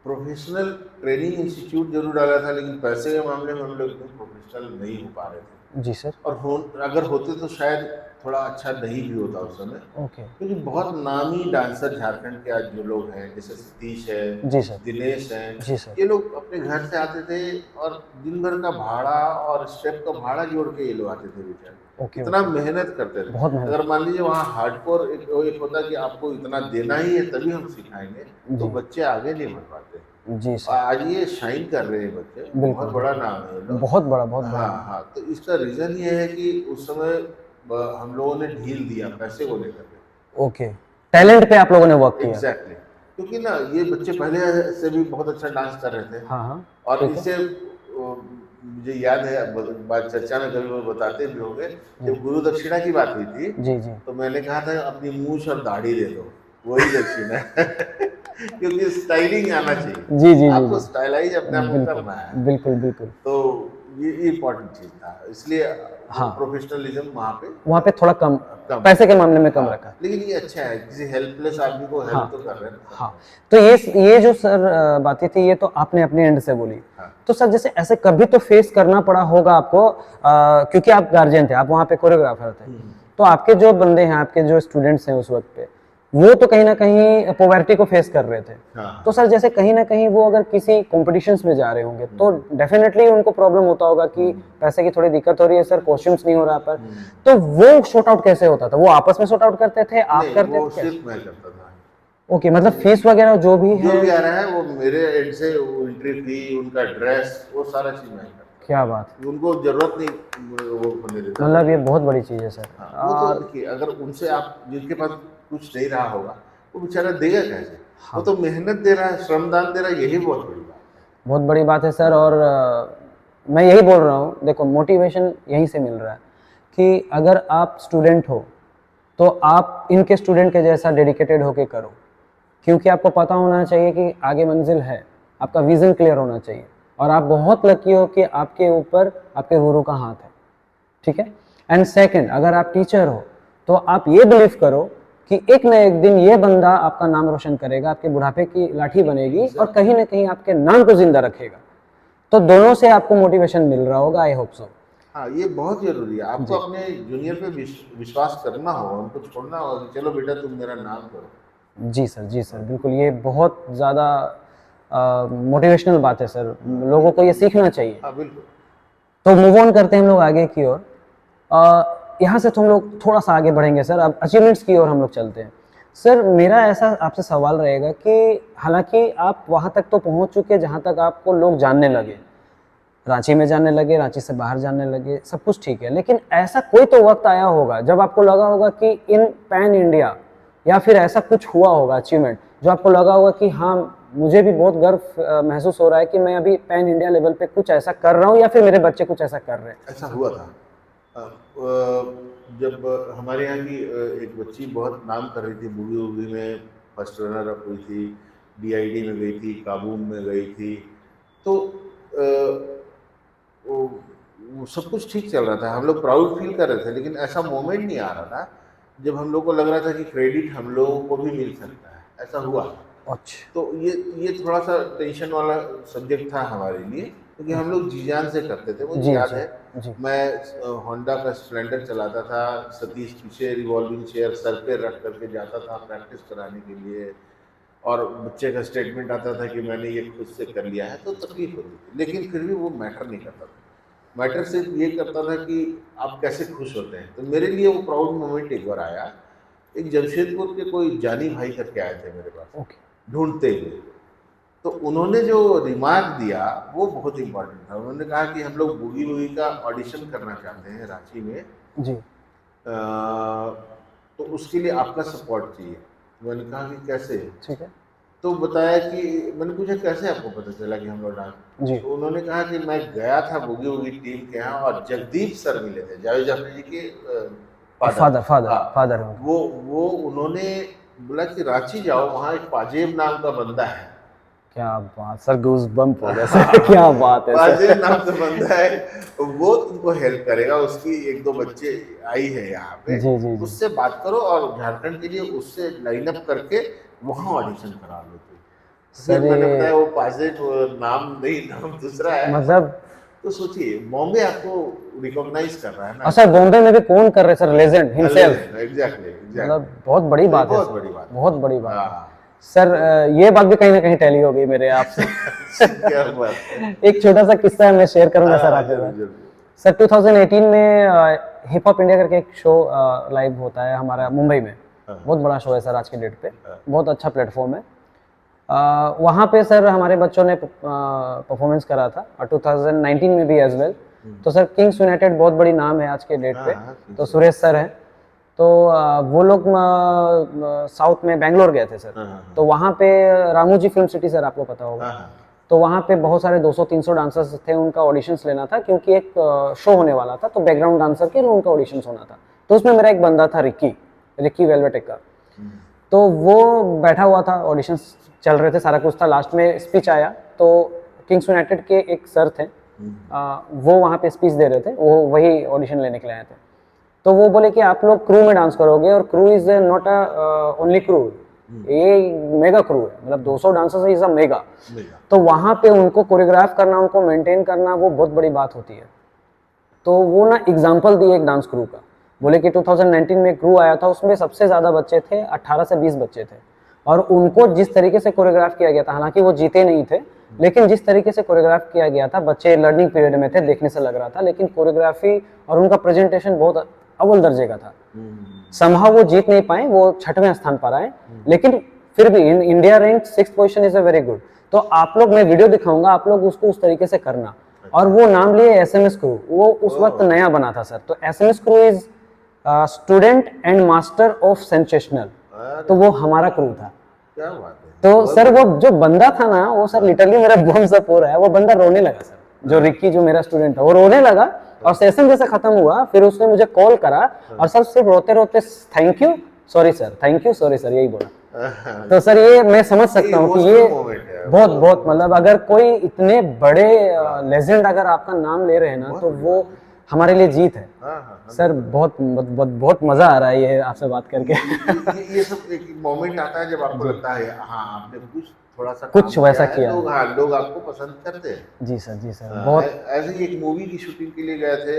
प्रोफेशनल ट्रेनिंग इंस्टीट्यूट जरूर डाला था, लेकिन पैसे के मामले में हम लोग एकदम प्रोफेशनल नहीं हो पा रहे थे। जी सर। और अगर होते तो शायद थोड़ा अच्छा नहीं भी होता उस समय, ओके। क्योंकि बहुत नामी डांसर झारखंड के आज जो लोग हैं, जैसे सतीश है, जी सर। दिनेश हैं, जी सर। ये लोग अपने घर से आते थे और दिन भर का भाड़ा और स्टेप का भाड़ा जोड़ के ये लोग आते थे बेचारे। ओके, इतना ओके। मेहनत करते थे। बहुत मेहनत। अगर मान लीजिए वहाँ हार्डकोर एक होता कि आपको इतना देना ही है तभी हम सिखाएंगे, तो जी। बच्चे आगे नहीं बढ़ पाते। जी और सर। आज ये शाइन कर रहे हैं बच्चे, बिल्कुल, बहुत बड़ा बिल्कुल। नाम है ये लोग। बहुत बड़ा, बहुत बड़ा। हाँ हाँ, तो इसका रीजन ये है कि उस समय हम लोगों ने ढील दिया पैसे को लेकर के। ओके। टैलेंट पे आप लोगों ने वर्क किया। एग्जैक्टली, क्योंकि ना ये बच्चे पहले से भी बहुत अच्छा डांस कर रहे थे। हाँ, हाँ। और ठीक है। इसे मुझे याद है, बात चर्चा में कभी वो बताते भी होंगे, जब गुरु दक्षिणा की बात हुई थी जी, जी। तो मैंने कहा था अपनी मूछ और दाढ़ी दे दो, वही दक्षिणा है। क्योंकि स्टाइलिंग आना चाहिए, जी, जी, जी, आपको जी। स्टाइलाइज अपने आप को बिल्कुल, करना है। बिल्कुल, बिल्कुल। तो ये इम्पोर्टेंट चीज था, इसलिए वो हाँ, प्रोफेशनलिज्म वहाँ पे वहाँ पे थोड़ा कम, कम है। पैसे के मामले में कम हाँ, रखा। लेकिन ये अच्छा है, किसी हेल्पलेस आदमी को हेल्प तो हाँ, कर रहे हैं ना कम से हाँ। कम। तो ये जो सर बातें थी, ये तो आपने अपने एंड से बोली। हाँ तो सर जैसे ऐसे कभी तो फेस करना पड़ा होगा आपको, क्योंकि आप गार्जियन थे, आप वहाँ पे कोरियोग्राफर थे। तो आपके जो बंदे हैं, आपके जो स्टूडेंट्स हैं उस वक्त पे, वो तो कहीं ना कहीं पॉवर्टी को फेस कर रहे थे। हाँ तो सर जैसे कहीं ना कहीं वो अगर किसी कॉम्पिटिशन्स में जा रहे होंगे तो डेफिनेटली उनको प्रॉब्लम होता होगा कि पैसे की थोड़ी दिक्कत हो रही है सर, कॉस्ट्यूम्स नहीं हो रहा पर। तो वो शॉर्ट आउट कैसे होता था? वो आपस में शॉर्ट आउट करते थे, आप नहीं, करते वो थे, कैसे? सिर्फ मैं करता था। ओके, मतलब फीस वगैरह जो भी जो है। भी आ रहा है वो मेरे एंड से, वो एंट्री फी, उनका ड्रेस, वो सारा चीज मैं करता क्या बात है। था। उनको जरूरत नहीं वो करने देता था। मतलब ये बहुत बड़ी चीज़ है सर। हाँ, वो तो और देखिए, अगर उनसे आप, जिनके पास कुछ नहीं रहा होगा, वो बेचारा देगा कैसे? वो हाँ, तो मेहनत दे रहा है, श्रमदान दे रहा है, यही बहुत बड़ी बात है। बहुत बड़ी बात है सर। और मैं यही बोल रहा हूँ, देखो मोटिवेशन यहीं से मिल रहा है कि अगर आप स्टूडेंट हो तो आप इनके स्टूडेंट के जैसा डेडिकेटेड होके करो, क्योंकि आपको पता होना चाहिए कि आगे मंजिल है, आपका विजन क्लियर होना चाहिए। और आप बहुत लकी हो कि आपके ऊपर आपके गुरु का हाथ है, ठीक है। एंड सेकंड, अगर आप टीचर हो तो आप ये बिलीव करो कि एक न एक दिन ये बंदा आपका नाम रोशन करेगा, आपके बुढ़ापे की लाठी बनेगी और कहीं ना कहीं आपके नाम को जिंदा रखेगा। तो दोनों से आपको मोटिवेशन मिल रहा होगा, आई होप सो। हाँ, ये बहुत जरूरी है, आपको जी अपने जूनियर पे विश्वास करना होगा, उनको छोड़ना होगा कि चलो बेटा तुम मेरा नाम करो। जी सर, जी सर, बिल्कुल। ये बहुत ज़्यादा मोटिवेशनल बात है सर, लोगों को ये सीखना चाहिए। हाँ बिल्कुल। तो मूव ऑन करते हैं हम लोग आगे की ओर। यहाँ से तो हम लोग थोड़ा सा आगे बढ़ेंगे सर, अब अचीवमेंट्स की ओर हम लोग चलते हैं। सर मेरा ऐसा आपसे सवाल रहेगा कि हालांकि आप वहाँ तक तो पहुँच चुके जहाँ तक आपको लोग जानने लगे, रांची में जानने लगे, रांची से बाहर जानने लगे, सब कुछ ठीक है, लेकिन ऐसा कोई तो वक्त आया होगा जब आपको लगा होगा कि इन पैन इंडिया, या फिर ऐसा कुछ हुआ होगा अचीवमेंट जो आपको लगा होगा कि हाँ मुझे भी बहुत गर्व महसूस हो रहा है कि मैं अभी पैन इंडिया लेवल पे कुछ ऐसा कर रहा हूँ, या फिर मेरे बच्चे कुछ ऐसा कर रहे हैं। ऐसा हुआ था। जब हमारे यहाँ की एक बच्ची बहुत नाम कर रही थी, बूगी वूगी में फर्स्ट रनर अप हुई थी, डीआईडी में गई थी, काबूल में गई थी। तो वो सब कुछ ठीक चल रहा था, हम लोग प्राउड फील कर रहे थे, लेकिन ऐसा मोमेंट नहीं आ रहा था जब हम लोग को लग रहा था कि क्रेडिट हम लोगों को भी मिल सकता है। ऐसा हुआ। अच्छा। तो ये थोड़ा सा टेंशन वाला सब्जेक्ट था हमारे लिए, क्योंकि हम लोग जी जान से करते थे, मुझे जी, याद जी, है। जी। मैं होंडा का स्प्लेंडर चलाता था, सतीश पीछे रिवॉल्विंग चेयर सर पे रख करके जाता था प्रैक्टिस कराने के लिए, और बच्चे का स्टेटमेंट आता था कि मैंने ये खुद से कर लिया है, तो तकलीफ होती थी, लेकिन फिर भी वो मैटर नहीं करता था। मैटर सिर्फ ये करता था कि आप कैसे खुश होते हैं। तो मेरे लिए वो प्राउड मोमेंट एक बार आया, एक जमशेदपुर के कोई जानी भाई करके आए थे मेरे पास ओके। ढूंढते हुए। तो उन्होंने जो रिमार्क दिया वो बहुत इंपॉर्टेंट था। उन्होंने कहा कि हम लोग बूगी वूगी का ऑडिशन करना चाहते हैं रांची में, जी। तो उसके लिए आपका सपोर्ट चाहिए। मैंने कहा कि कैसे? ठीक है। तो बताया कि, मैंने पूछा कैसे आपको पता चला कि हम लोग डांस? जी। तो उन्होंने कहा कि मैं गया था बूगी वूगी टीम के यहाँ और जगदीप सर मिले थे, जावेद जाफरी जी के फादर। फादर, फादर, हाँ, फादर है उनके। वो उन्होंने बोला कि रांची जाओ, वहाँ एक पाजेब नाम का बंदा है। क्या बात सर, गूज बम्प हो गया सर। क्या बात है पाजेब सर। नाम का बंदा है, वो तुमको हेल्प करेगा, उसकी एक दो बच्चे आई है यहाँ पे, जी, जी, जी। उससे बात करो और झारखंड के लिए उससे लाइनअप करके वहाँ ऑडिशन करा लो तुम। फिर सर मैंने ये बताया वो पाजेब नाम नहीं, नाम दूसरा है। मतलब तो सोचिए बॉम्बे आपको रिकॉग्नाइज कर रहा है ना। और सर बॉम्बे में भी कौन कर रहे सर, लेजेंड हिमसेल्फ, एग्जैक्टली मतलब बहुत बड़ी बात है बहुत सर, बड़ी बात है। बहुत बड़ी बात है हाँ सर। ये बात भी कहीं ना कहीं टैली हो गई मेरे आपसे। क्या बात है। एक छोटा सा किस्सा मैं शेयर करूंगा सर आपके जरूर साथ। जरूर। सर 2018 में हिप हॉप इंडिया करके एक शो लाइव होता है हमारा मुंबई में, बहुत बड़ा शो है सर आज के डेट पे, बहुत अच्छा प्लेटफॉर्म है। वहाँ पे सर हमारे बच्चों ने परफॉर्मेंस करा था, और 2019 में भी एज वेल। तो सर किंग्स यूनाइटेड बहुत बड़ी नाम है आज के डेट पे, तो सुरेश सर हैं, तो वो लोग साउथ में बेंगलोर गए थे सर। तो वहाँ पे रामू जी फिल्म सिटी सर आपको पता होगा, तो वहाँ पे बहुत सारे 200-300 डांसर्स थे, उनका ऑडिशंस लेना था क्योंकि एक शो होने वाला था, तो बैकग्राउंड डांसर के लिए उनका ऑडिशंस होना था। तो उसमें मेरा एक बंदा था रिक्की वेलवेट का, तो वो बैठा हुआ था, ऑडिशंस चल रहे थे, सारा कुछ था, लास्ट में स्पीच आया तो किंग्स यूनाइटेड के एक सर थे, वो वहाँ पे स्पीच दे रहे थे, वो वही ऑडिशन लेने के लिए आए थे। तो वो बोले कि आप लोग क्रू में डांस करोगे, और crew is not a only crew, ये मेगा क्रू है, मतलब 200 डांसर्स इज अ मेगा। तो वहाँ पे उनको कोरियोग्राफ करना, उनको मेंटेन करना, वो बहुत बड़ी बात होती है। तो वो ना एग्जाम्पल दिए एक डांस क्रू का, बोले कि 2019 में क्रू आया था, उसमें सबसे ज़्यादा बच्चे थे, 18 से 20 बच्चे थे, और उनको जिस तरीके से कोरियोग्राफ किया गया था, हालांकि वो जीते नहीं थे, लेकिन जिस तरीके से कोरियोग्राफ किया गया था, बच्चे लर्निंग पीरियड में थे, देखने से लग रहा था, लेकिन कोरियोग्राफी और उनका प्रेजेंटेशन बहुत अव्वल दर्जे का था। समहाउ वो जीत नहीं पाए, वो 6वें स्थान पर आए, लेकिन फिर भी in India rank 6th position is a very good. तो आप लोग, मैं वीडियो दिखाऊंगा, आप लोग उसको उस तरीके से करना। और वो नाम लिए एसएमएस क्रू, वो उस वक्त नया बना था सर, तो SMS crew is student and master of sensational, तो वो हमारा क्रू था। क्या बात है। तो सर वो जो बंदा था ना, वो सर लिटरली मेरा बम सब हो रहा है, वो बंदा रोने लगा सर, जो रिक्की जो मेरा स्टूडेंट था, वो रोने लगा, और सेशन जैसे खत्म हुआ, फिर उसने मुझे कॉल करा, और सर सिर्फ रोते रोते thank you sorry sir, thank you sorry sir, यही बोला। तो सर ये मैं समझ सकता हूँ कि ये बहुत बहुत, मतलब अगर कोई इतने बड़े लेजेंड अगर आपका नाम ले रहे हैं ना, तो वो हमारे लिए जीत है। सर बहुत बहुत बहुत मजा आ रहा है ये आपसे बात करके। ये सब एक मोमेंट आता है जब आपको लगता है हाँ आपने कुछ थोड़ा सा कुछ काम वैसा है, किया लोग हाँ लोग आपको पसंद करते हैं। जी सर, जी सर, बहुत। ऐसे ही एक मूवी की शूटिंग के लिए गए थे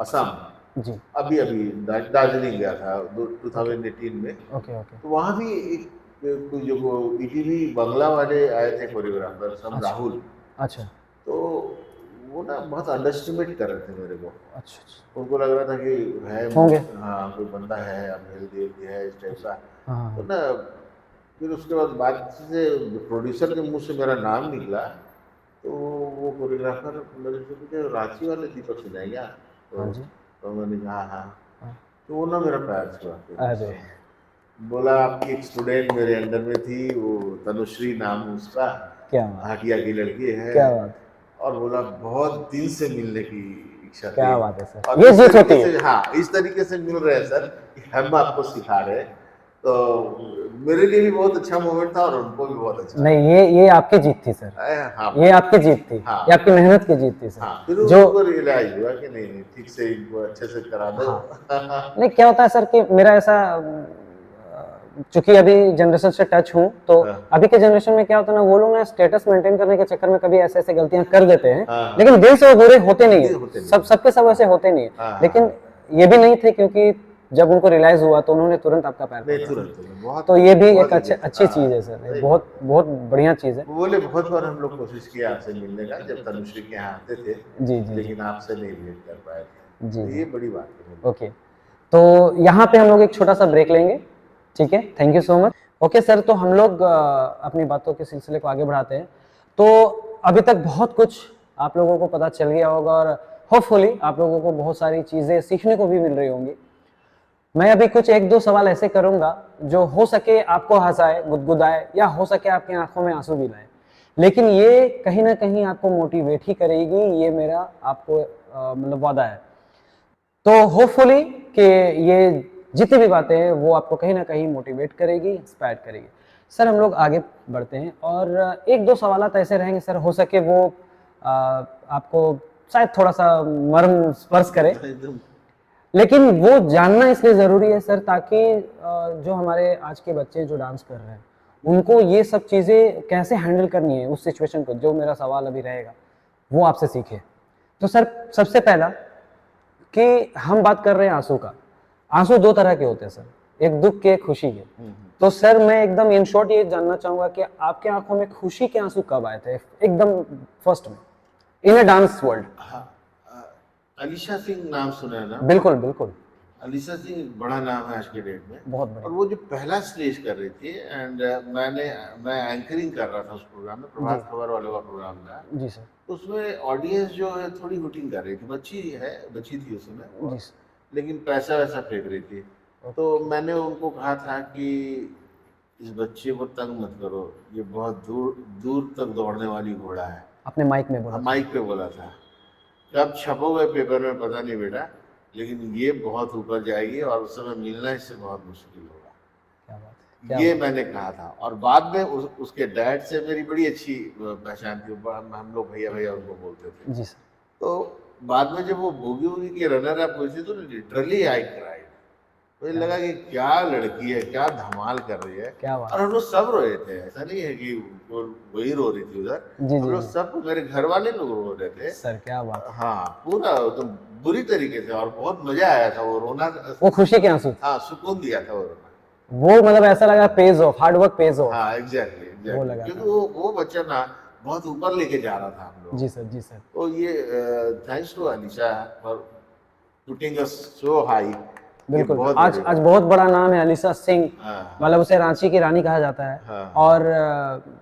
असम, जी, अभी अभी दार्जिलिंग गया था 2018 में। ओके ओके, तो वहाँ भी एक कोई जो ईटीवी बंगला वाले आए थे कोरियोग्राफर सम राहुल, अच्छा तो वो ना बहुत अंडरस्टिमेट कर रहे थे मेरे को। अच्छा उनको लग रहा था कि है होंगे, हाँ कोई बंदा है, अब हेल्दी है इस टाइप का। हाँ तो ना फिर उसके बाद बात से प्रोड्यूसर के मुंह से मेरा नाम निकला, तो वो कोरियोग्राफर मेरे से पूछे रांची वाले दीपक सिन्हा क्या, हाँ जी, तो मैंने कहा हाँ। हाँ। तो वो ना मेरा पैर छुआ अरे के बोला आपकी एक स्टूडेंट मेरे अंडर में थी, वो तनुश्री नाम उसका, क्या बात, भाटिया की लड़की है, क्या बात, और बोला बहुत दिन से मिलने की इच्छा थी, क्या बात है सर, और ये इस जीत होती तरीके है। से हाँ इस तरीके से मिल रहे हैं सर कि हम आपको सिखा रहे हैं। तो मेरे लिए भी बहुत अच्छा मोमेंट था और उनको भी बहुत अच्छा नहीं, ये आपकी जीत थी सर, हाँ ये आपकी जीत थी, हाँ ये आपकी मेहनत की जीत थी सर। हाँ। फिर जो उनको रियलाइज हुआ कि नहीं नहीं ठीक से इनको अच्छे से करा दो। हाँ, नहीं क्या होता है सर कि मेरा ऐसा, चूंकि अभी जनरेशन से टच हूँ, तो अभी के जनरेशन में क्या होता है ना, वो लोग ना स्टेटस मेंटेन करने के चक्कर में कभी ऐसे ऐसे गलतियां कर देते हैं, लेकिन दिल से वो बुरे होते नहीं है, सबके सब ऐसे होते नहीं है, लेकिन ये भी नहीं थे, क्योंकि जब उनको रियलाइज हुआ तो उन्होंने तुरंत आपका पैर नहीं पकड़ा। तुरंत तो ये भी एक अच्छी चीज है सर, बहुत बहुत बढ़िया चीज है। वो बोले बहुत बार हम लोग कोशिश किया आपसे मिलने का जब तनुश्री के यहाँ आते थे, जी जी लेकिन आपसे नहीं भेंट कर पाए थे, जी तो जी, ये बड़ी बात है। ओके, तो यहाँ पे हम लोग एक छोटा सा ब्रेक लेंगे, ठीक है, thank you so much. Okay sir, तो हम लोग अपनी बातों के सिलसिले को आगे बढ़ाते हैं। तो अभी तक बहुत कुछ आप लोगों को पता चल गया होगा, और होपफुली आप लोगों को बहुत सारी चीज़ें सीखने को भी मिल रही होंगी। मैं अभी कुछ एक दो सवाल ऐसे करूंगा जो हो सके आपको हंसाए, गुदगुदाए, या हो सके आपकी आंखों में आंसू भी लाए, लेकिन ये कहीं ना कहीं आपको मोटिवेट ही करेगी, ये मेरा आपको मतलब वादा है। तो होपफुली कि ये जितनी भी बातें हैं वो आपको कहीं ना कहीं मोटिवेट करेगी, इंस्पायर करेगी। सर हम लोग आगे बढ़ते हैं, और एक दो सवाल ऐसे रहेंगे सर, हो सके वो आपको शायद थोड़ा सा मर्म स्पर्श करे, लेकिन वो जानना इसलिए ज़रूरी है सर, ताकि जो हमारे आज के बच्चे जो डांस कर रहे हैं, उनको ये सब चीज़ें कैसे हैंडल करनी है उस सिचुएशन को, जो मेरा सवाल अभी रहेगा। वो आपसे सीखे। तो सर सबसे पहला कि हम बात कर रहे हैं आंसू का। आंसू दो तरह के होते हैं सर, एक दुख के, एक खुशी के। तो सर मैं एकदम इन शॉर्ट ये जानना चाहूंगा कि आपके आंखों में खुशी के आंसू कब आए थे एकदम फर्स्ट में इन ए डांस वर्ल्ड? हाँ, अलीशा सिंह नाम सुना है ना? बिल्कुल बिल्कुल, अलीशा सिंह एक बड़ा नाम है आज के डेट में। बहुत और बढ़िया। वो जो पहला स्टेज कर रही थी एंड मैं एंकरिंग कर रहा था उस प्रोग्राम में, प्रभात खबर वालों का प्रोग्राम था। जी सर। तो उसमें ऑडियंस जो है थोड़ी हुटिंग कर रही थी, बच्ची थी उसमें, जी सर। लेकिन पैसा वैसा फेंक रही थी। तो मैंने उनको कहा था कि इस बच्चे को तंग मत करो, ये बहुत दूर दूर तक दौड़ने वाली घोड़ा है। आपने माइक में बोला था। माइक पे बोला था। कब छपोगे पेपर में पता नहीं बेटा, लेकिन ये बहुत ऊपर जाएगी और उस समय मिलना इससे बहुत मुश्किल होगा। क्या बात है, क्या ये बात मैंने कहा था। और बाद में उसके डैड से मेरी बड़ी अच्छी पहचान थी, हम लोग भैया भैया उनको बोलते थे। है। जी सर। तो बाद में जब वो बूगी वूगी के रनर अप हुई थी तो लिटरली आई क्राइड। मुझे लगा कि क्या लड़की है, क्या धमाल कर रही है। क्या बात और हम लोग सब रोए थे, ऐसा नहीं है कि वही रो रही थी उधर। जी हम जी लोग जी। सब, मेरे घर वाले लोग रो रहे थे। सर क्या बात है। हाँ, पूरा तो बुरी तरीके से, और बहुत मजा आया था वो रोना। वो खुशी के आंसू थे। हाँ, सुकून दिया था वो रोना। वो मतलब ऐसा लगा page of, hard work page of. हाँ, एग्जैक्टली वो एग्जैक्टली, लगा क्योंकि था। वो बच्चा ना बहुत ऊपर लेके जा रहा था हम लोग। जी सर, जी सर। तो ये thanks to Alisha for putting us so high. बिल्कुल, बहुत आज बड़ी आज बात। बहुत बड़ा नाम है अलीशा सिंह। हाँ, मतलब उसे रांची की रानी कहा जाता है। हाँ। और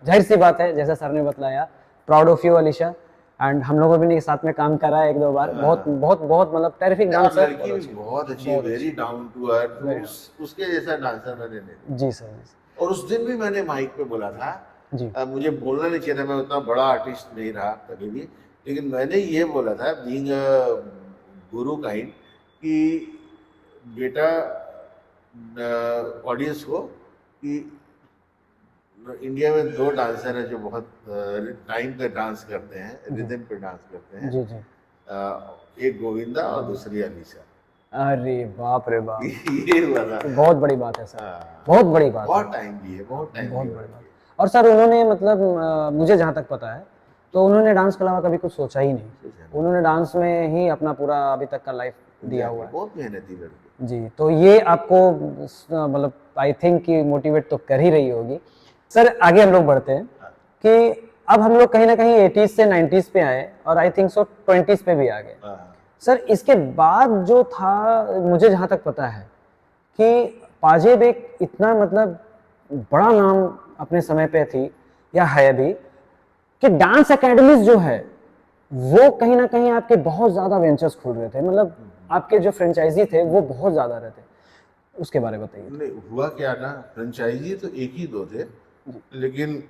जाहिर सी बात है, जैसा सर ने बतलाया, proud of you Alisha. And हम लोगों ने साथ में काम करा है एक दो बार। बहुत बहुत बहुत मतलब टेरिफिक और डांसर। लड़की भी बहुत अच्छी है, वेरी डाउन टू अर्थ। उसके जैसा डांसर मैंने नहीं। जी सर, जी सर। और उस दिन भी मैंने माइक पे बोला था, जी मुझे बोलना नहीं चाहिए था, मैं उतना बड़ा आर्टिस्ट नहीं रहा कभी भी, लेकिन मैंने ये बोला था बीइंग गुरु काइंड कि बेटा ऑडियंस को कि इंडिया में दो डांसर हैं जो बहुत टाइम पे डांस करते हैं, रिदम पे डांस करते हैं। जी जी। एक गोविंदा और दूसरी अलीशा। अरे बाप रे बाप, ये वाला। बहुत बड़ी बात है सर। हाँ, बहुत बड़ी बात है। बहुत टाइम दी है, बहुत टाइम बहुत दी बड़ी बात। है। और सर उन्होंने मतलब मुझे जहाँ तक पता है तो उन्होंने डांस के अलावा कभी कुछ सोचा ही नहीं। उन्होंने डांस में ही अपना पूरा अभी तक का लाइफ दिया हुआ है। बहुत मेहनती लड़की। जी, तो ये आपको मतलब आई थिंक कि मोटिवेट तो कर ही रही होगी। सर आगे हम लोग बढ़ते हैं कि अब हम लोग कहीं ना कहीं 80s से 90s पे आए और आई थिंक सो 20s पे भी आ गए। सर इसके बाद जो था, मुझे जहाँ तक पता है कि पाजेब एक इतना मतलब बड़ा नाम अपने समय पे थी या है भी, कि डांस एकेडमीज जो है वो कहीं ना कहीं आपके बहुत ज्यादा वेंचर्स खुल रहे थे। मतलब आपके जो फ्रेंचाइजी थे वो बहुत ज्यादा रहते। उसके बारे में बताइए। नहीं, हुआ क्या ना, फ्रेंचाइजी तो एक ही दो थे, लेकिन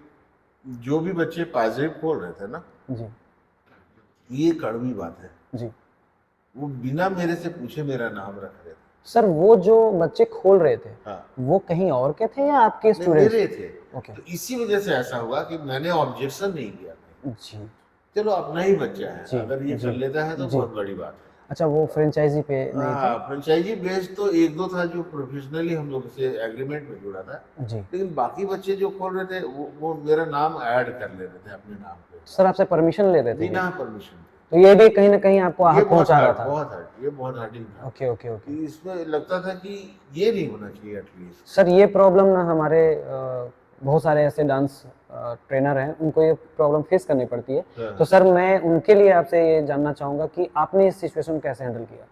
जो भी बच्चे पाजेब खोल रहे थे ना, जी ये कड़वी बात है, जी। वो बिना मेरे से पूछे मेरा नाम रख रहे थे। सर वो जो बच्चे खोल रहे थे हाँ, वो कहीं और के थे या आपके नहीं, स्टूडेंट्स? मेरे थे। ओके। तो इसी वजह से ऐसा हुआ कि मैंने ऑब्जेक्शन नहीं किया। जी चलो, अपना ही बच्चा जी, है, अगर ये जी, कर लेता है तो जी। बहुत बड़ी बात है। अच्छा, वो फ्रेंचाइजी पे नहीं हाँ, फ्रेंचाइजी बेस्ड तो एक दो था जो प्रोफेशनली हम लोग से एग्रीमेंट में जुड़ा था, थे? जी। लेकिन बाकी बच्चे जो खोल रहे थे वो मेरा नाम ऐड कर ले रहे थे अपने नाम पे, सर आपसे परमिशन ले रहे थे? बिना परमिशन। तो ये भी कहीं ना कहीं आपको ये आहत बहुत पहुंचा रहा हर्ट, था? बहुत हर्ट, ये बहुत हर्टिंग था। Okay okay okay. कि इसमें लगता था कि ये नहीं होना चाहिए एटलीस्ट। सर ये प्रॉब्लम ना हमारे बहुत सारे ऐसे डांस ट्रेनर हैं, उनको ये प्रॉब्लम फेस करनी पड़ती है। हाँ। तो सर मैं उनके लिए आपसे ये जानना चाहूँगा कि आपने इस सिचुएशन को कैसे हैंडल किया?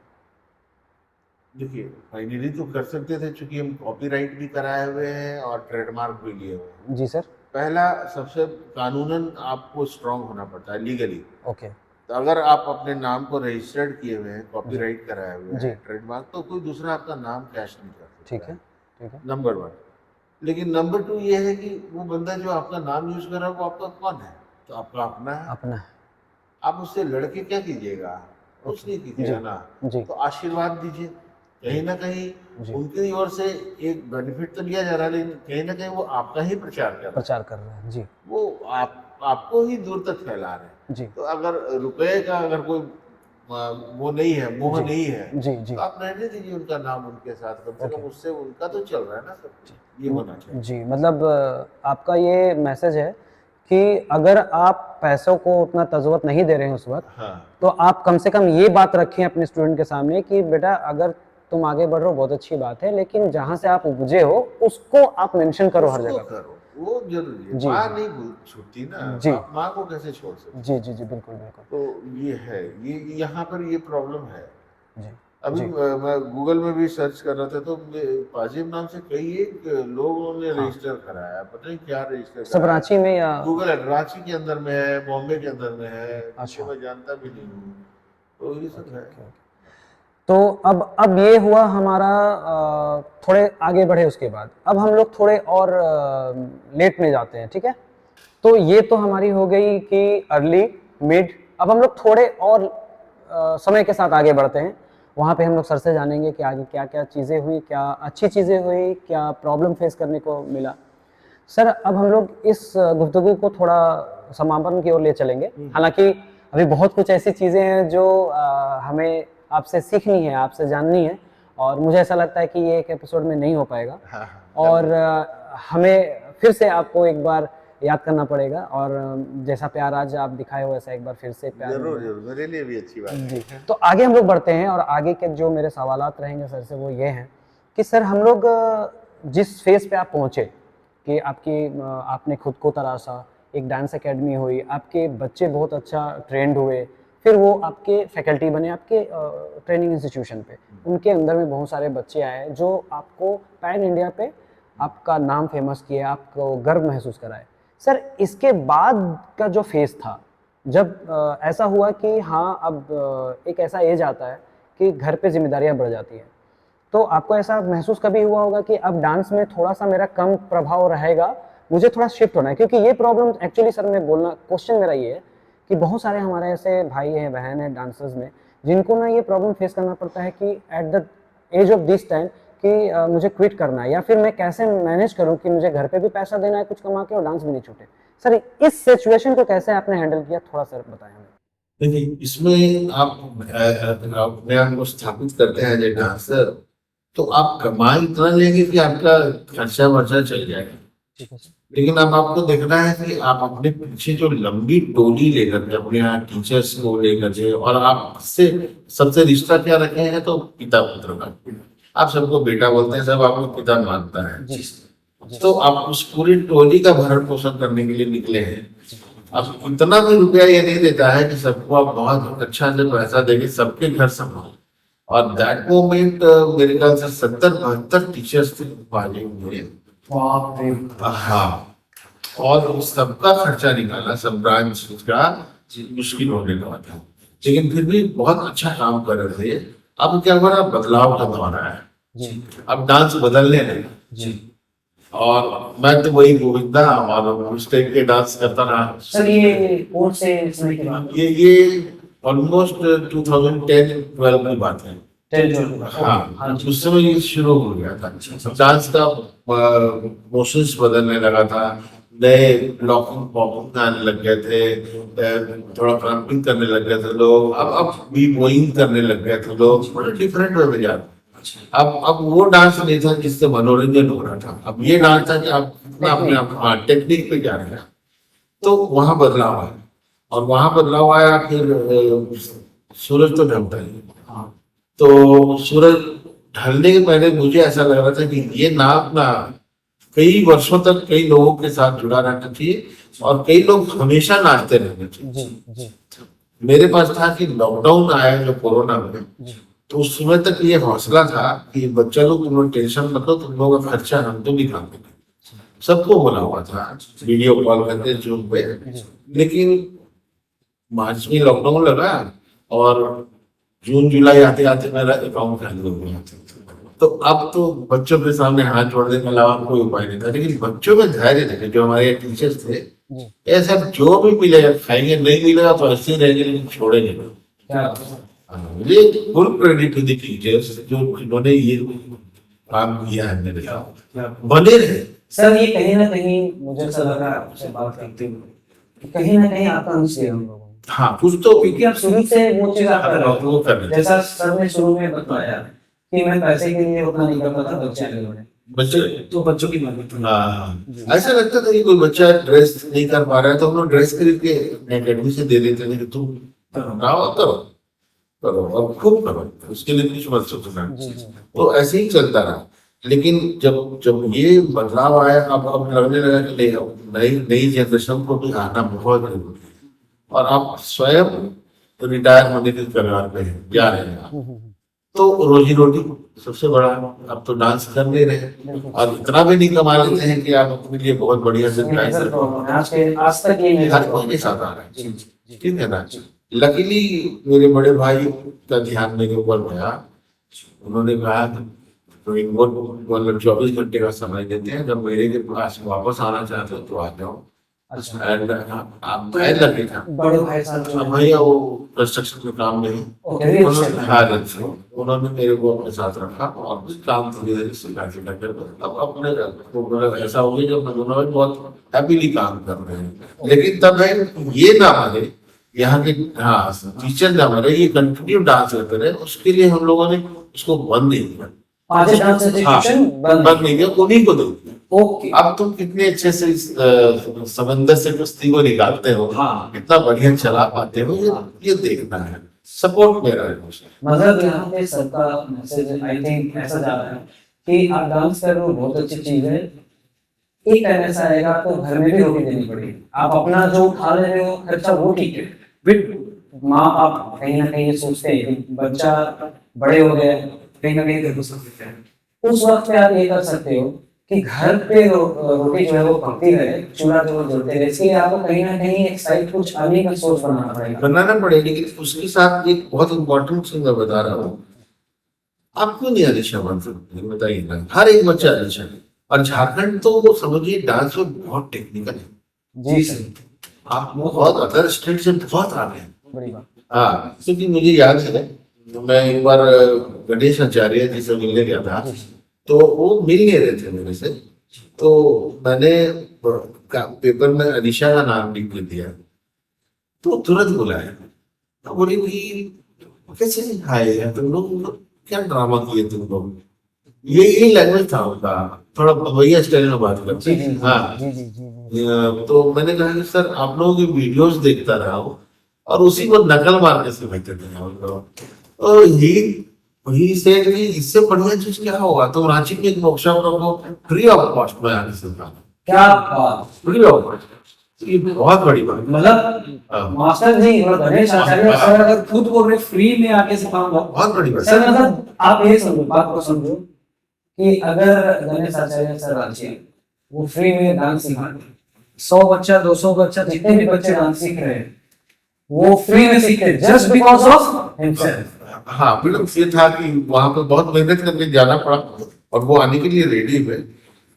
देखिए, फाइनली तो कर सकते थे, चूंकि हम कॉपीराइट भी कराए हुए हैं और ट्रेडमार्क भी लिए हुए हैं। जी सर। पहला, सबसे कानूनन आपको स्ट्रांग होना पड़ता है लीगली। ओके। तो अगर आप अपने नाम को रजिस्टर्ड किए हुए हैं, कॉपीराइट कराए हुए जी। हैं, ट्रेडमार्क, तो कोई दूसरा आपका नाम कैश नहीं कर सकता। ठीक है, ठीक है। Number one. लेकिन नंबर टू ये है कि वो बंदा जो आपका नाम यूज कर रहा है वो आपका कौन है? तो आपका अपना है। अपना है। आप उससे लड़के क्या कीजिएगा? कुछ नहीं कीजिएगा जी ना। जी तो आशीर्वाद दीजिए। कहीं ना कहीं जी। उनकी ओर से एक बेनिफिट तो लिया जा रहा है, लेकिन कहीं ना कहीं वो आपका ही प्रचार कर रहे हैं। प्रचार कर रहे हैं। जी वो आपको ही दूर तक फैला रहे हैं। जी तो अगर रुपए का अगर कोई वो नहीं है, मोह जी नहीं है, जी जी तो आप रहने दीजिए उनका नाम उनके साथ, कम से कम उससे उनका तो चल रहा है ना सब कुछ। ये होना चाहिए। जी। मतलब आपका ये मैसेज है कि अगर आप पैसों को उतना तवज्जो नहीं दे रहे हैं उस वक्त, हाँ तो आप कम से कम ये बात रखें अपने स्टूडेंट के सामने कि बेटा अगर तुम आगे बढ़ रहे हो बहुत अच्छी बात है, लेकिन जहां से आप उपजे हो उसको आप मेंशन करो हर उसको जगह पे। करो, वो जरूरी है। जी माँ जी नहीं छूटती ना, जी आप माँ को कैसे छोड़ सकते? जी जी जी बिल्कुल बिल्कुल। तो ये है, ये यहाँ पर ये प्रॉब्लम है। जी अभी जी मैं गूगल में भी सर्च कर रहा था तो पाजिब नाम से कई एक लोगों ने हाँ, रजिस्टर कराया, पता नहीं क्या रजिस्टर सब कराया। रांची में या? गूगल रांची के अंदर में है, बॉम्बे के अंदर में है, जिसे अच्छा, मैं जानता भी नहीं हूँ। तो ये सब ओके है। Okay okay. तो अब ये हुआ हमारा, थोड़े आगे बढ़े उसके बाद अब हम लोग थोड़े और लेट में जाते हैं, ठीक है। तो ये तो हमारी हो गई कि अर्ली मिड। अब हम लोग थोड़े और समय के साथ आगे बढ़ते हैं। वहाँ पे हम लोग सर से जानेंगे कि आगे क्या क्या चीज़ें हुई, क्या अच्छी चीज़ें हुई, क्या प्रॉब्लम फेस करने को मिला। सर अब हम लोग इस गुफ्तगू को थोड़ा समापन की ओर ले चलेंगे। हालांकि अभी बहुत कुछ ऐसी चीज़ें हैं जो हमें आपसे सीखनी है, आपसे जाननी है, और मुझे ऐसा लगता है कि ये एक एपिसोड में नहीं हो पाएगा। हाँ हाँ, और जरूर हमें फिर से आपको एक बार याद करना पड़ेगा, और जैसा प्यार आज आप दिखाए हो वैसा एक बार फिर से प्यार जरूर मिलेगा। जरूर, मेरे लिए भी अच्छी बात जी, है। तो आगे हम लोग बढ़ते हैं, और आगे के जो मेरे सवालात रहेंगे सर से वो ये हैं कि सर हम लोग जिस फेज़ पे आप पहुँचे कि आपने खुद को तराशा, एक डांस एकेडमी हुई, आपके बच्चे बहुत अच्छा ट्रेंड हुए, फिर वो आपके फैकल्टी बने आपके ट्रेनिंग इंस्टीट्यूशन पे। उनके अंदर में बहुत सारे बच्चे आए जो आपको पैन इंडिया पे आपका नाम फेमस किए, आपको गर्व महसूस कराए। सर इसके बाद का जो फेज़ था, जब ऐसा हुआ कि हाँ अब एक ऐसा एज आता है कि घर पे जिम्मेदारियां बढ़ जाती हैं, तो आपको ऐसा महसूस कभी हुआ होगा कि अब डांस में थोड़ा सा मेरा कम प्रभाव रहेगा, मुझे थोड़ा शिफ्ट होना है? क्योंकि ये प्रॉब्लम एक्चुअली सर मैं बोलना, क्वेश्चन मेरा ये है कि बहुत सारे हमारे ऐसे भाई हैं बहन हैं डांसर्स में जिनको ना ये प्रॉब्लम फेस करना पड़ता है कि at the age of this time कि मुझे क्विट करना है, या फिर मैं कैसे मैनेज करूं कि मुझे घर पे भी पैसा देना है कुछ कमा के और डांस भी नहीं छूटे। सर इस सिचुएशन को कैसे आपने हैंडल किया, थोड़ा सर बताएं हमें। देखिए, इसमें आप अपने आप को स्थापित करते हैं जो डांसर, तो आप कमाई इतना लेंगे कि आपका खर्चा वर्चा चल जाएगा। ठीक है सर। लेकिन अब आपको देखना है कि आप अपने पीछे जो लंबी टोली लेकर के, अपने यहाँ टीचर्स को लेकर के, और आप से सबसे रिश्ता क्या रखे हैं, तो पिता पुत्र का। आप सबको बेटा बोलते हैं, सब आपको पिता मानता है। जी तो आप उस पूरी टोली का भरण पोषण करने के लिए निकले हैं। अब इतना भी रुपया ये नहीं देता है कि सबको आप बहुत अच्छा से पैसा देके सबके घर संभाल। और दैट मोमेंट मेरे ख्याल से 70-72 टीचर्स थे बालिंग में। बाप रे। हाँ, और उस सबका खर्चा निकालना, सब ब्रांच का मुश्किल होने लगा था। लेकिन फिर भी बहुत अच्छा काम कर रहे थे। अब क्या हो रहा है, बदलाव का दौर है। जी अब डांस बदलने लगा। जी। और मैं तो वही गोविंदा और उस टाइप के डांस करता रहा। सर ये कौन से समय की बात? ये ऑलमोस्ट 2010-12 की बात है। 10-12। हाँ, उस समय ये शुरू हो गया था। डांस का मोशंस बदलने लगा था, नए ब्लॉकिंग पॉपिंग आने लग गए थे, थोड़ा क्रम्पिंग करने लग गए थे लोग, अब बी बोइंग करने लग गए थे लोग, बड़े डिफरेंट वे में जा रहे। अब वो डांस नहीं था जिससे मनोरंजन हो रहा था, अब ये डांस था कि आप अपने आप टेक्निक पे जा रहे हैं। तो वहां बदलाव आया, और वहां बदलाव आया। फिर सूरज तो ढलता ही, तो सूरज ढलने के पहले मुझे ऐसा लग रहा था कि ये नाम ना कई वर्षों तक कई लोगों के साथ जुड़ा रहना चाहिए, और कई लोग हमेशा नाचते रहने चाहिए। जी जी मेरे पास था कि लॉकडाउन आया जो कोरोना में, जी तो उस समय तक ये हौसला था कि बच्चा लोग, तुम लोग टेंशन मत लो, तुम लोगों का खर्चा हम तो निकाल देंगे। सबको बोला हुआ था, वीडियो कॉल करते जूम पे। लेकिन मार्च में लॉकडाउन लगा, और जून जुलाई आते आते मेरा अकाउंट खाली हो गया। तो अब तो बच्चों के सामने हाथ जोड़ने के अलावा कोई उपाय नहीं था। लेकिन बच्चों में धैर्य थे, जो हमारे टीचर्स थे, जी। ऐसा जो भी मिलेगा खाएंगे, नहीं मिलेगा तो ऐसे ही रहेंगे, लेकिन छोड़ेंगे नहीं। क्या? ये full credit to the teachers जो इन्होंने ये काम किया है मेरे साथ, बने रहे। सर ये कहीं ना कहीं मुझे ऐसा लग रहा है आपसे बात करते हुए कि कहीं ना कहीं आपका अंश है हम लोगों में। हाँ, कुछ तो क्योंकि आप शुरू से वो चीज आप कर रहे हो, वो कर रहे थे। जैसा सर ने शुरू में बताया कि मैं पैसे के लिए उतना नहीं करता था, बच्चे लोगों ने बच्चे तो बच्चों की मदद। हाँ, ऐसा लगता था कि कोई बच्चा ड्रेस नहीं कर पा रहा है तो हम लोग ड्रेस खरीद के अकेडमी से दे देते थे कि तुम बनाओ, करो करो और खूब करो, उसके लिए कुछ मत सोचना। तो ऐसे ही चलता रहा। लेकिन जब जब ये बदलाव आया, अब लगने लगा कि नहीं, अब नई नई जनरेशन को भी आना बहुत जरूरी है और आप स्वयं रिटायर होने के कगार पे हैं, जा रहे हैं आप। तो रोजी रोटी सबसे बड़ा, अब तो डांस कर ले रहे हैं और इतना भी नहीं कमा लेते हैं कि आप अपने लिए बहुत बढ़िया से मेजर प्रॉब्लम है आज तक ये मेजर हर कोई के साथ आ रहा है, ठीक है ना। लकीली मेरे बड़े भाई का ध्यान मेरे ऊपर गया, उन्होंने कहा ड्राइंग बोर्ड मतलब 24 घंटे का समय देते हैं, जब मेरे के पास वापस आना चाहते हो तो आ जाओ। एंड मैं लगे था बड़े भाई साहब जो हैं, भैया वो कंस्ट्रक्शन में काम नहीं, ओके, उन्होंने मेरे को अपने साथ रखा और उस काम को धीरे सिखा सिखा कर अब अपने मतलब ऐसा हो गया जब दोनों में बहुत हैप्पीली काम कर रहे हैं। लेकिन तब है ये ना माने यहाँ के, हाँ, टीचर ना माने, ये कंटिन्यू डांस करते रहे, उसके लिए हम लोगों ने उसको बंद नहीं किया। आज डांस एजुकेशन बंद नहीं किया, उन्हीं को दो। ओके, अब तुम कितने अच्छे से इस समंदर से कुश्ती को निकालते हो, हाँ। कितना बढ़िया चला पाते हो, ये देखना है, सपोर्ट मेरा है। मतलब यहाँ पे सबका मैसेज आई थिंक ऐसा जा रहा है कि आप डांस कर रहे हो, बहुत अच्छी चीज है। एक टाइम ऐसा आएगा आपको घर में भी रोटी देनी पड़ेगी, आप अपना जो उठा रहे हो खर्चा वो ठीक है, बट माँ बाप कहीं ना कहीं ये सोचते हैं कि बच्चा बड़े हो गए, कहीं ना कहीं घर को सकते हैं। उस वक्त पे आप ये कर सकते हो कि घर पे रोटी जो है वो पकती रहे, चूल्हा जो है जलते रहे। इसके लिए आपको कहीं ना कहीं एक साइड कुछ अर्निंग का सोर्स बनाना पड़ेगा। लेकिन उसके साथ एक बहुत इम्पोर्टेंट चीज मैं बता रहा हूँ, आप क्यों नहीं अलीशा बन सकते बताइए ना, हर एक बच्चा अलीशा है। और झारखंड तो वो समझिए डांस में बहुत टेक्निकल है जी सर, आप बहुत अदर स्टेट से बहुत आगे हैं। बड़ी बात। हाँ, क्योंकि मुझे याद है मैं एक बार गणेश आचार्य जी से मिलने गया था, तो वो मिल नहीं रहे थे मेरे से, तो मैंने पेपर में अलीशा का नाम लिख के दिया, तो तुरंत बुलाया, तो बोली कैसे सिखाए तुम लोग, क्या ड्रामा किए तुम लोग, ये लैंग्वेज था उनका, थोड़ा भैया स्टाइल में बात करते। हाँ, तो मैंने कहा कि सर आप लोगों की वीडियोस देखता रहा हूँ और उसी को नकल मार के सिखाते थे हम लोग। तो ही से इससे बढ़िया चीज क्या होगा, तो रांची में एक वर्कशॉप को फ्री ऑफ कॉस्ट में आने से क्या बात, फ्री ऑफ कॉस्ट, ये बहुत बड़ी बात। मतलब मास्टर जी और गणेश आचार्य सर अगर खुद बोल रहे फ्री में आके सिखाऊंगा, बहुत बड़ी बात सर। मतलब आप ये समझो, बात को समझो कि अगर गणेश आचार्य सर रांची वो फ्री में डांस सिखाते, 100 बच्चा 200 बच्चा जितने भी बच्चे डांस सीख रहे हैं वो फ्री में सीखते जस्ट बिकॉज ऑफ हिमसेल्फ। हाँ, बिल्कुल ये था कि वहां पे बहुत मेहनत करके जाना पड़ा और वो आने के लिए रेडी हुए।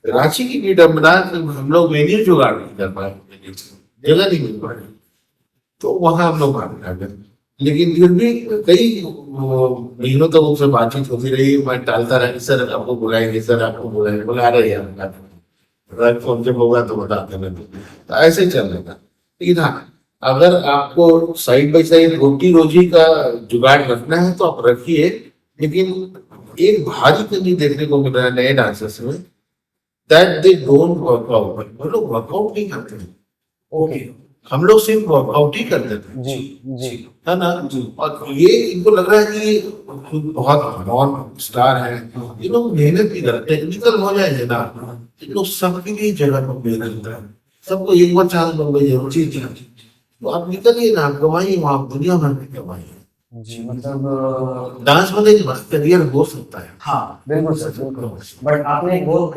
रांची की विडम्बना हम लोग वेन्यू जुगाड़ नहीं कर पाए, जगह नहीं मिल पाई, तो वहां हम लोग आ गए। लेकिन फिर भी कई महीनों तक उनसे बातचीत होती रही, मैं टालता रहा कि सर आपको बुलाएंगे, सर आपको बुलाएंगे, बुला रहे हैं फोन जब होगा तो बताते हैं, तो ऐसे ही चल रहा था। लेकिन हाँ, अगर आपको साइड बाई साइड रोटी रोजी का जुगाड़ रखना है तो आप रखिए, लेकिन एक भारी कमी देखने को मिल रहा है नए डांसर्स में, दैट दे डोंट वर्कआउट, वो लोग वर्कआउट नहीं करते हैं। ओके, हम लोग सिर्फ वर्कआउट ही करते थे, जी जी, है ना। और ये इनको लग रहा है कि बहुत नॉन स्टार है, ये लोग मेहनत भी करते, टेक्निकल हो जाएंगे ना, ये लोग सबके लिए जगह पर मेहनत है, सबको एक बार चांस मिल गई है, तो आप निकलिए ना, आप कमाइए वहाँ, दुनिया भर में कमाइए जी। मतलब डांस में एक करियर हो सकता है। हाँ बिल्कुल सर, बिल्कुल। बट आपने एक बहुत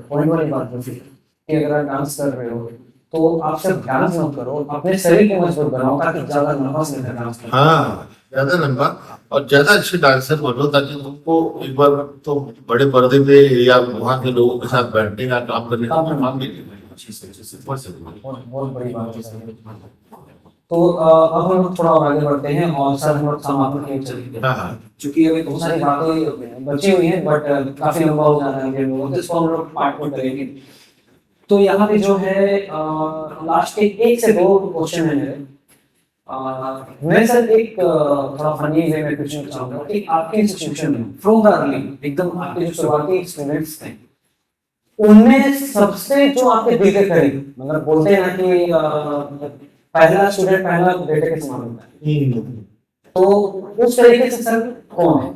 पॉइंट वाली बात बोली कि अगर आप डांस कर रहे हो तो आप सिर्फ डांस मत करो, अपने शरीर को मजबूत बनाओ ताकि ज्यादा लंबा समय डांस करो। हाँ, ज्यादा लंबा और ज्यादा अच्छे डांसर बनो, ताकि तुमको एक बार तो बड़े पर्दे पे या वहाँ के लोगों के साथ बैठने का काम करने का मौका मिले। बहुत बड़ी बात है सर। तो अब हम लोग थोड़ा और आगे बढ़ते हैं और सर हम लोग समापन की ओर चलेंगे। हाँ, क्योंकि अभी बहुत सारी बातें बची हुई हैं बट काफी लंबा हो जाना है, तो इसको हम लोग पार्ट में करेंगे। तो यहाँ पे जो है लास्ट के 1 से 2 क्वेश्चन है मेरे। मैं सर एक थोड़ा फनी वे में पूछना चाहूंगा कि आपके इंस्टीट्यूशन में फ्रॉम द अर्ली एकदम आपके जो शुरुआती स्टूडेंट्स थे उनमें सबसे जो आपके दिल के करीब, मतलब बोलते हैं ना कि पहला स्टूडेंट पहला बेटे के समान होता है, तो उस तरीके से सर कौन है?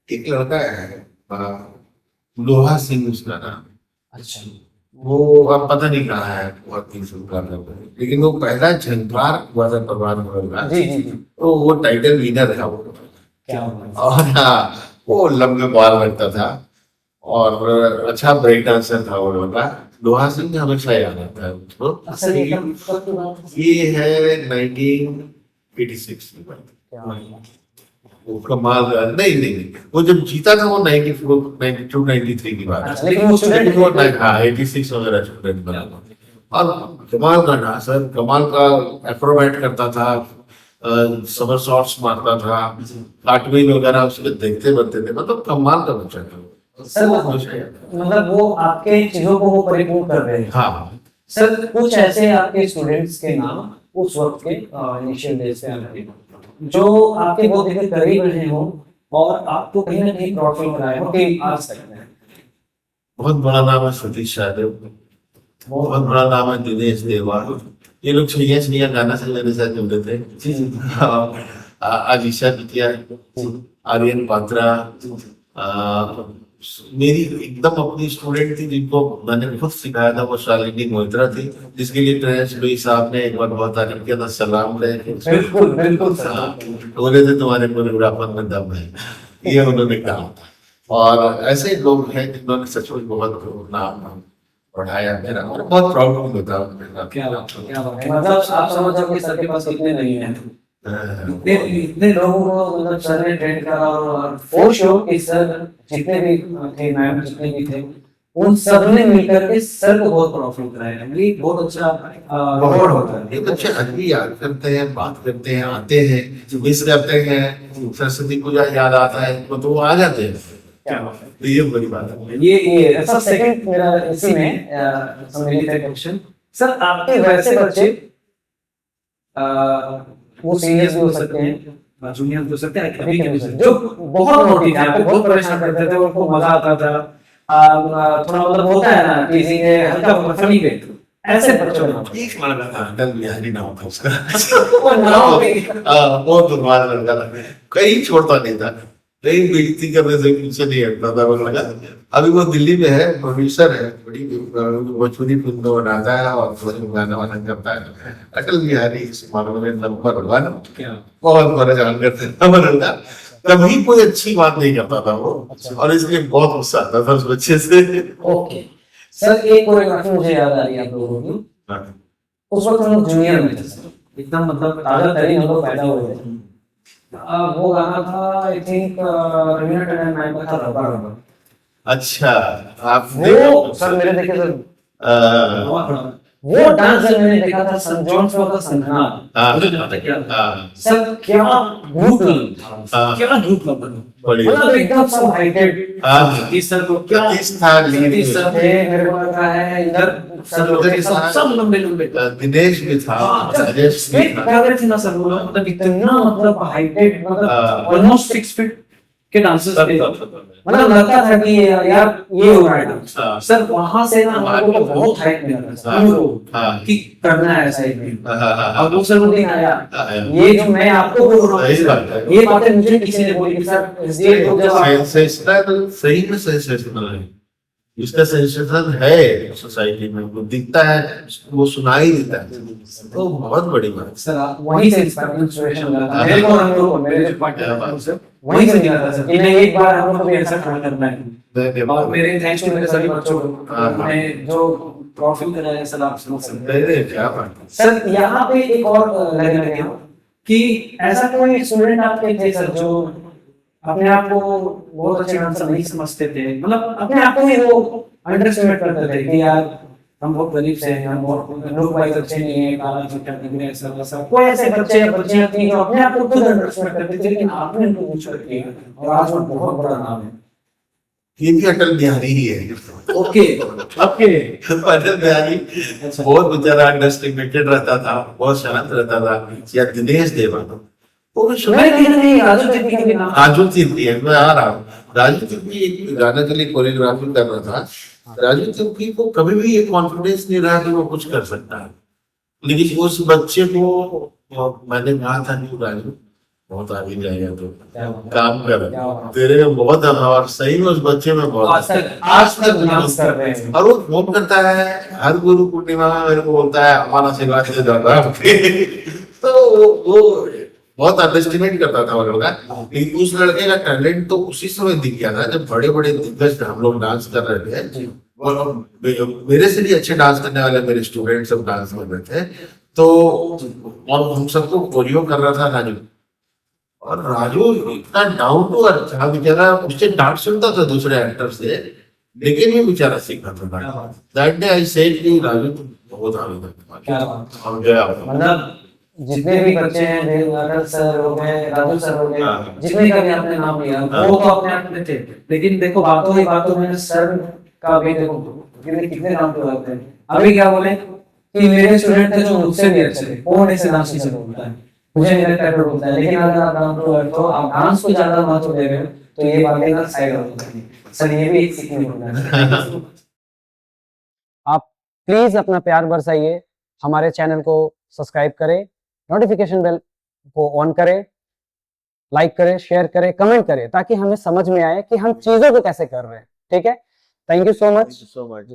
एक लड़का है लोहा सिंह उसका नाम। अच्छा। वो अब पता नहीं कहाँ है, बहुत दिन से कर रहा है, लेकिन वो पहला झंकार हुआ था परवान होगा, जी जी जी। तो वो टाइटल विनर था वो। क्या हुआ? और हाँ, वो लंबे बाल रखता था और अच्छा ब्रेक डांसर था वो लड़का। लोहा सिंह हमेशा याद आता है उसको। असल ये कब की बात है? ये है 1986 की बात। क्या हुआ? वो कमाल नहीं नहीं नहीं, वो जब जीता था वो 94 92 93 की बात है। अच्छा, लेकिन वो स्टूडेंट लेकिन वो हाँ 86 वगैरह स्टूडेंट बना था। और कमाल का डांसर, कमाल का एक्रोबैट करता था, समर शॉट्स मारता था, कार्टविल वगैरह उसके देखते बनते थे, मतलब कमाल का बच्चा था। सर मतलब वो आपके चीजों को वो परिपूर्ण कर रहे हैं। हाँ सर कुछ ऐसे आपके स्टूडेंट्स के नाम उस वक्त के इनिशियल डेज पे आते हैं जो आपके बहुत दिल के करीब रहे हो और आपको कहीं ना कहीं प्राउड फील कराए हो कि आज सकते हैं। बहुत बड़ा नाम है सतीश यादव, बहुत बड़ा नाम है दिनेश देवा। ये लोग छैया छैया गाना से मेरे साथ जुड़े थे। जी जी। आलिशा बिटिया, आर्यन पात्रा, मेरी एकदम अपनी स्टूडेंट थी जिनको मैंने खुद सिखाया था, वो शालिनी मोहित्रा थी, जिसके लिए ट्रेंस लुई साहब ने एक बार बहुत तारीफ किया था, सलाम रहे। बिल्कुल बिल्कुल सर। बोले थे तुम्हारे पूरे बुढ़ापन में दम है, ये उन्होंने कहा। और ऐसे लोग हैं जिन्होंने सचमुच बहुत नाम बढ़ाया मेरा, और बहुत प्राउड फील होता है। क्या बात है, क्या बात है। मतलब आप समझ जाओ कि सर के पास कितने नहीं है, इतने लोगों को मतलब सर ने ट्रेन करा और फोर श्योर कि सर जितने भी थे, मैम जितने भी थे, उन सब ने मिलकर के सर को बहुत प्राउड फील कराया है। ये बहुत अच्छा रिवॉर्ड होता है। ये बच्चे आज भी याद करते हैं, बात करते हैं, आते हैं, मिस करते हैं, सरस्वती पूजा याद आता है तो वो आ जाते हैं। क्या बात है। तो ये बड़ी बात है। ये सब सेकंड मेरा इसी में सम्मिलित है क्वेश्चन। सर आपके वैसे बच्चे वो सीनियर्स भी हो सकते हैं, जूनियर भी हो सकते हैं, अभी के भी हो सकते हैं, जो बहुत नोटी थे, आपको बहुत परेशान करते थे, उनको मजा आता था, थोड़ा मतलब होता है ना टीजिंग है, हल्का फनी पे, ऐसे बच्चों को एक लड़का था, अटल बिहारी नाम था उसका। वो नाम भी बहुत धुरवान लड़का था, कहीं छोड़ता नहीं था, कहीं बेइज्जती करने से पीछे नहीं हटता था वो लड़का। अभी वो दिल्ली में है, प्रोड्यूसर है, बड़ी भोजपुरी फिल्म बनाता है और गाना वाना करता है। अटल बिहारी इस मामले में नंबर 1, बहुत परेशान करते था वो लड़का। कभी कोई अच्छी बात नहीं करता था वो, और इसलिए बहुत गुस्सा आता था उस बच्चे से। ओके सर, एक कोरियोग्राफी मुझे याद आ रही है आप लोगों की। उस वक्त हम लोग जूनियर में थे सर, एकदम मतलब ताजा तरीन हम लोग पैदा हुए थे। वो गाना था I think Raveena Tandon ma'am का था, रब्बा रब्बा। अच्छा, आप वो सर मेरे देखे सर वो डांस जब मैंने देखा था सन जॉन फ्लोर का संजना, मुझे जो लगता क्या सर, क्या ब्रूटल था, क्या ब्रूटल बना, मतलब एकदम सब हाइटेड। इस सर को क्या इस सर थे, मेरे को लगा है इधर सर लोग थे, सब लंबे लंबे। दिनेश भी था, राजेश भी था, क्या थे ना सर वो लोग, मतलब इतना मतलब हाइटेड, मतलब ऑलमोस्ट 6 फीट के डांसर्स थे। मतलब लगता था कि यार ये हो रहा है डांस। सर वहां से ना हमारे को बहुत हाइट मिला था सर कि करना है ऐसा एक दिन। और वो सर वो दिन आया, ये जो मैं आपको बोल रहा हूँ, ये बातें मुझे किसी ने बोली कि सर ये तो जब सेंसेशनल, सही में सेंसेशनल है, इसका सेंसेशन है सोसाइटी में, वो दिखता है, वो सुनाई देता है, तो बहुत बड़ी बात है। सर आप वहीं से इंस्पिरेशन मिला था मेरे को और हम लोगों को, मेरे जो पार्टनर से वहीं से मिला था सर कि नहीं एक बार हम लोग को भी ऐसा खड़ा करना है। और मेरे थैंक्स टू मेरे सभी बच्चों को, उन्होंने जो प्रॉफिट कराया सर, आप समझ सकते हैं। क्या बात है सर यहाँ पे एक और लगने लगे कि ऐसा कोई स्टूडेंट आपके थे सर जो अपने आप को बहुत अच्छे डांसर नहीं समझते थे, मतलब अपने आप को ही वो अंडरएस्टिमेट करते थे कि यार हम बहुत गरीब से हैं, हम बहुत लोग भाई अच्छे नहीं है, काला चिट्टा दिखने ऐसा वैसा। कोई ऐसे बच्चे या बच्चियां थी जो अपने आप को खुद अंडरएस्टिमेट करते थे, लेकिन आपने उनको पूछ कर किया और आज वो बहुत बड़ा नाम है। ये भी अटल बिहारी ही है। Okay okay. अटल बिहारी बहुत बेचारा अंडरएस्टिमेटेड रहता था, बहुत शांत रहता था। या दिनेश देवा, वो भी मैं कहीं ना कहीं राजू तिर्की के नाम राजू तिर्की है, मैं आ रहा हूँ। राजू तिर्की एक गाने के लिए कोरियोग्राफी कर रहा था। राजू तिर्की को कभी भी ये कॉन्फिडेंस नहीं रहा कि वो कुछ कर सकता है, लेकिन उस बच्चे को मैंने कहा था कि राजू बहुत आगे जाएगा, तो काम कर, तेरे में बहुत है, और सही में उस बच्चे में बहुत आज तक डांस कर रहे हैं। और वो फोन करता है हर गुरु पूर्णिमा में, मेरे को बोलता है हमारा आशीर्वाद से जाता है तो वो बहुत अंडरस्टिमेट करता था वो लड़का। लेकिन उस लड़के का टैलेंट तो उसी समय दिख गया था जब बड़े बड़े दिग्गज हम लोग डांस कर रहे थे, और मेरे से भी अच्छे डांस करने वाले मेरे स्टूडेंट सब डांस कर रहे थे, तो और हम सबको कोरियो कर रहा था राजू। और राजू इतना डाउन टू अर्थ था बेचारा, उससे डांट सुनता था दूसरे एक्टर से, लेकिन ये बेचारा सीखा था। दैट डे आई सेड कि राजू बहुत आगे तक हम गया। मतलब जितने भी बच्चे हैं, देवनागर सर हो गए, राजू सर हो गए, जितने का भी आपने नाम लिया, वो तो अपने आप में थे। लेकिन देखो बातों ही बातों में सर का भी देखो कितने नाम पे होते हैं। अभी क्या बोले कि मेरे स्टूडेंट थे जो मुझसे भी अच्छे थे, वो ऐसे डांस टीचर बोलता है, मुझे मेरा फेवरेट बोलता है। लेकिन अगर आप डांस को तो आप डांस को ज्यादा महत्व दे रहे हो, तो ये बातें ना साइड हो जाती है। सर ये भी एक सीखने को मिला है। आप प्लीज अपना प्यार बरसाइए, हमारे चैनल को सब्सक्राइब करें, नोटिफिकेशन बेल को ऑन करें, लाइक करें, शेयर करें, कमेंट करें, ताकि हमें समझ में आए कि हम चीजों को कैसे कर रहे हैं। ठीक है, thank you so much. So much.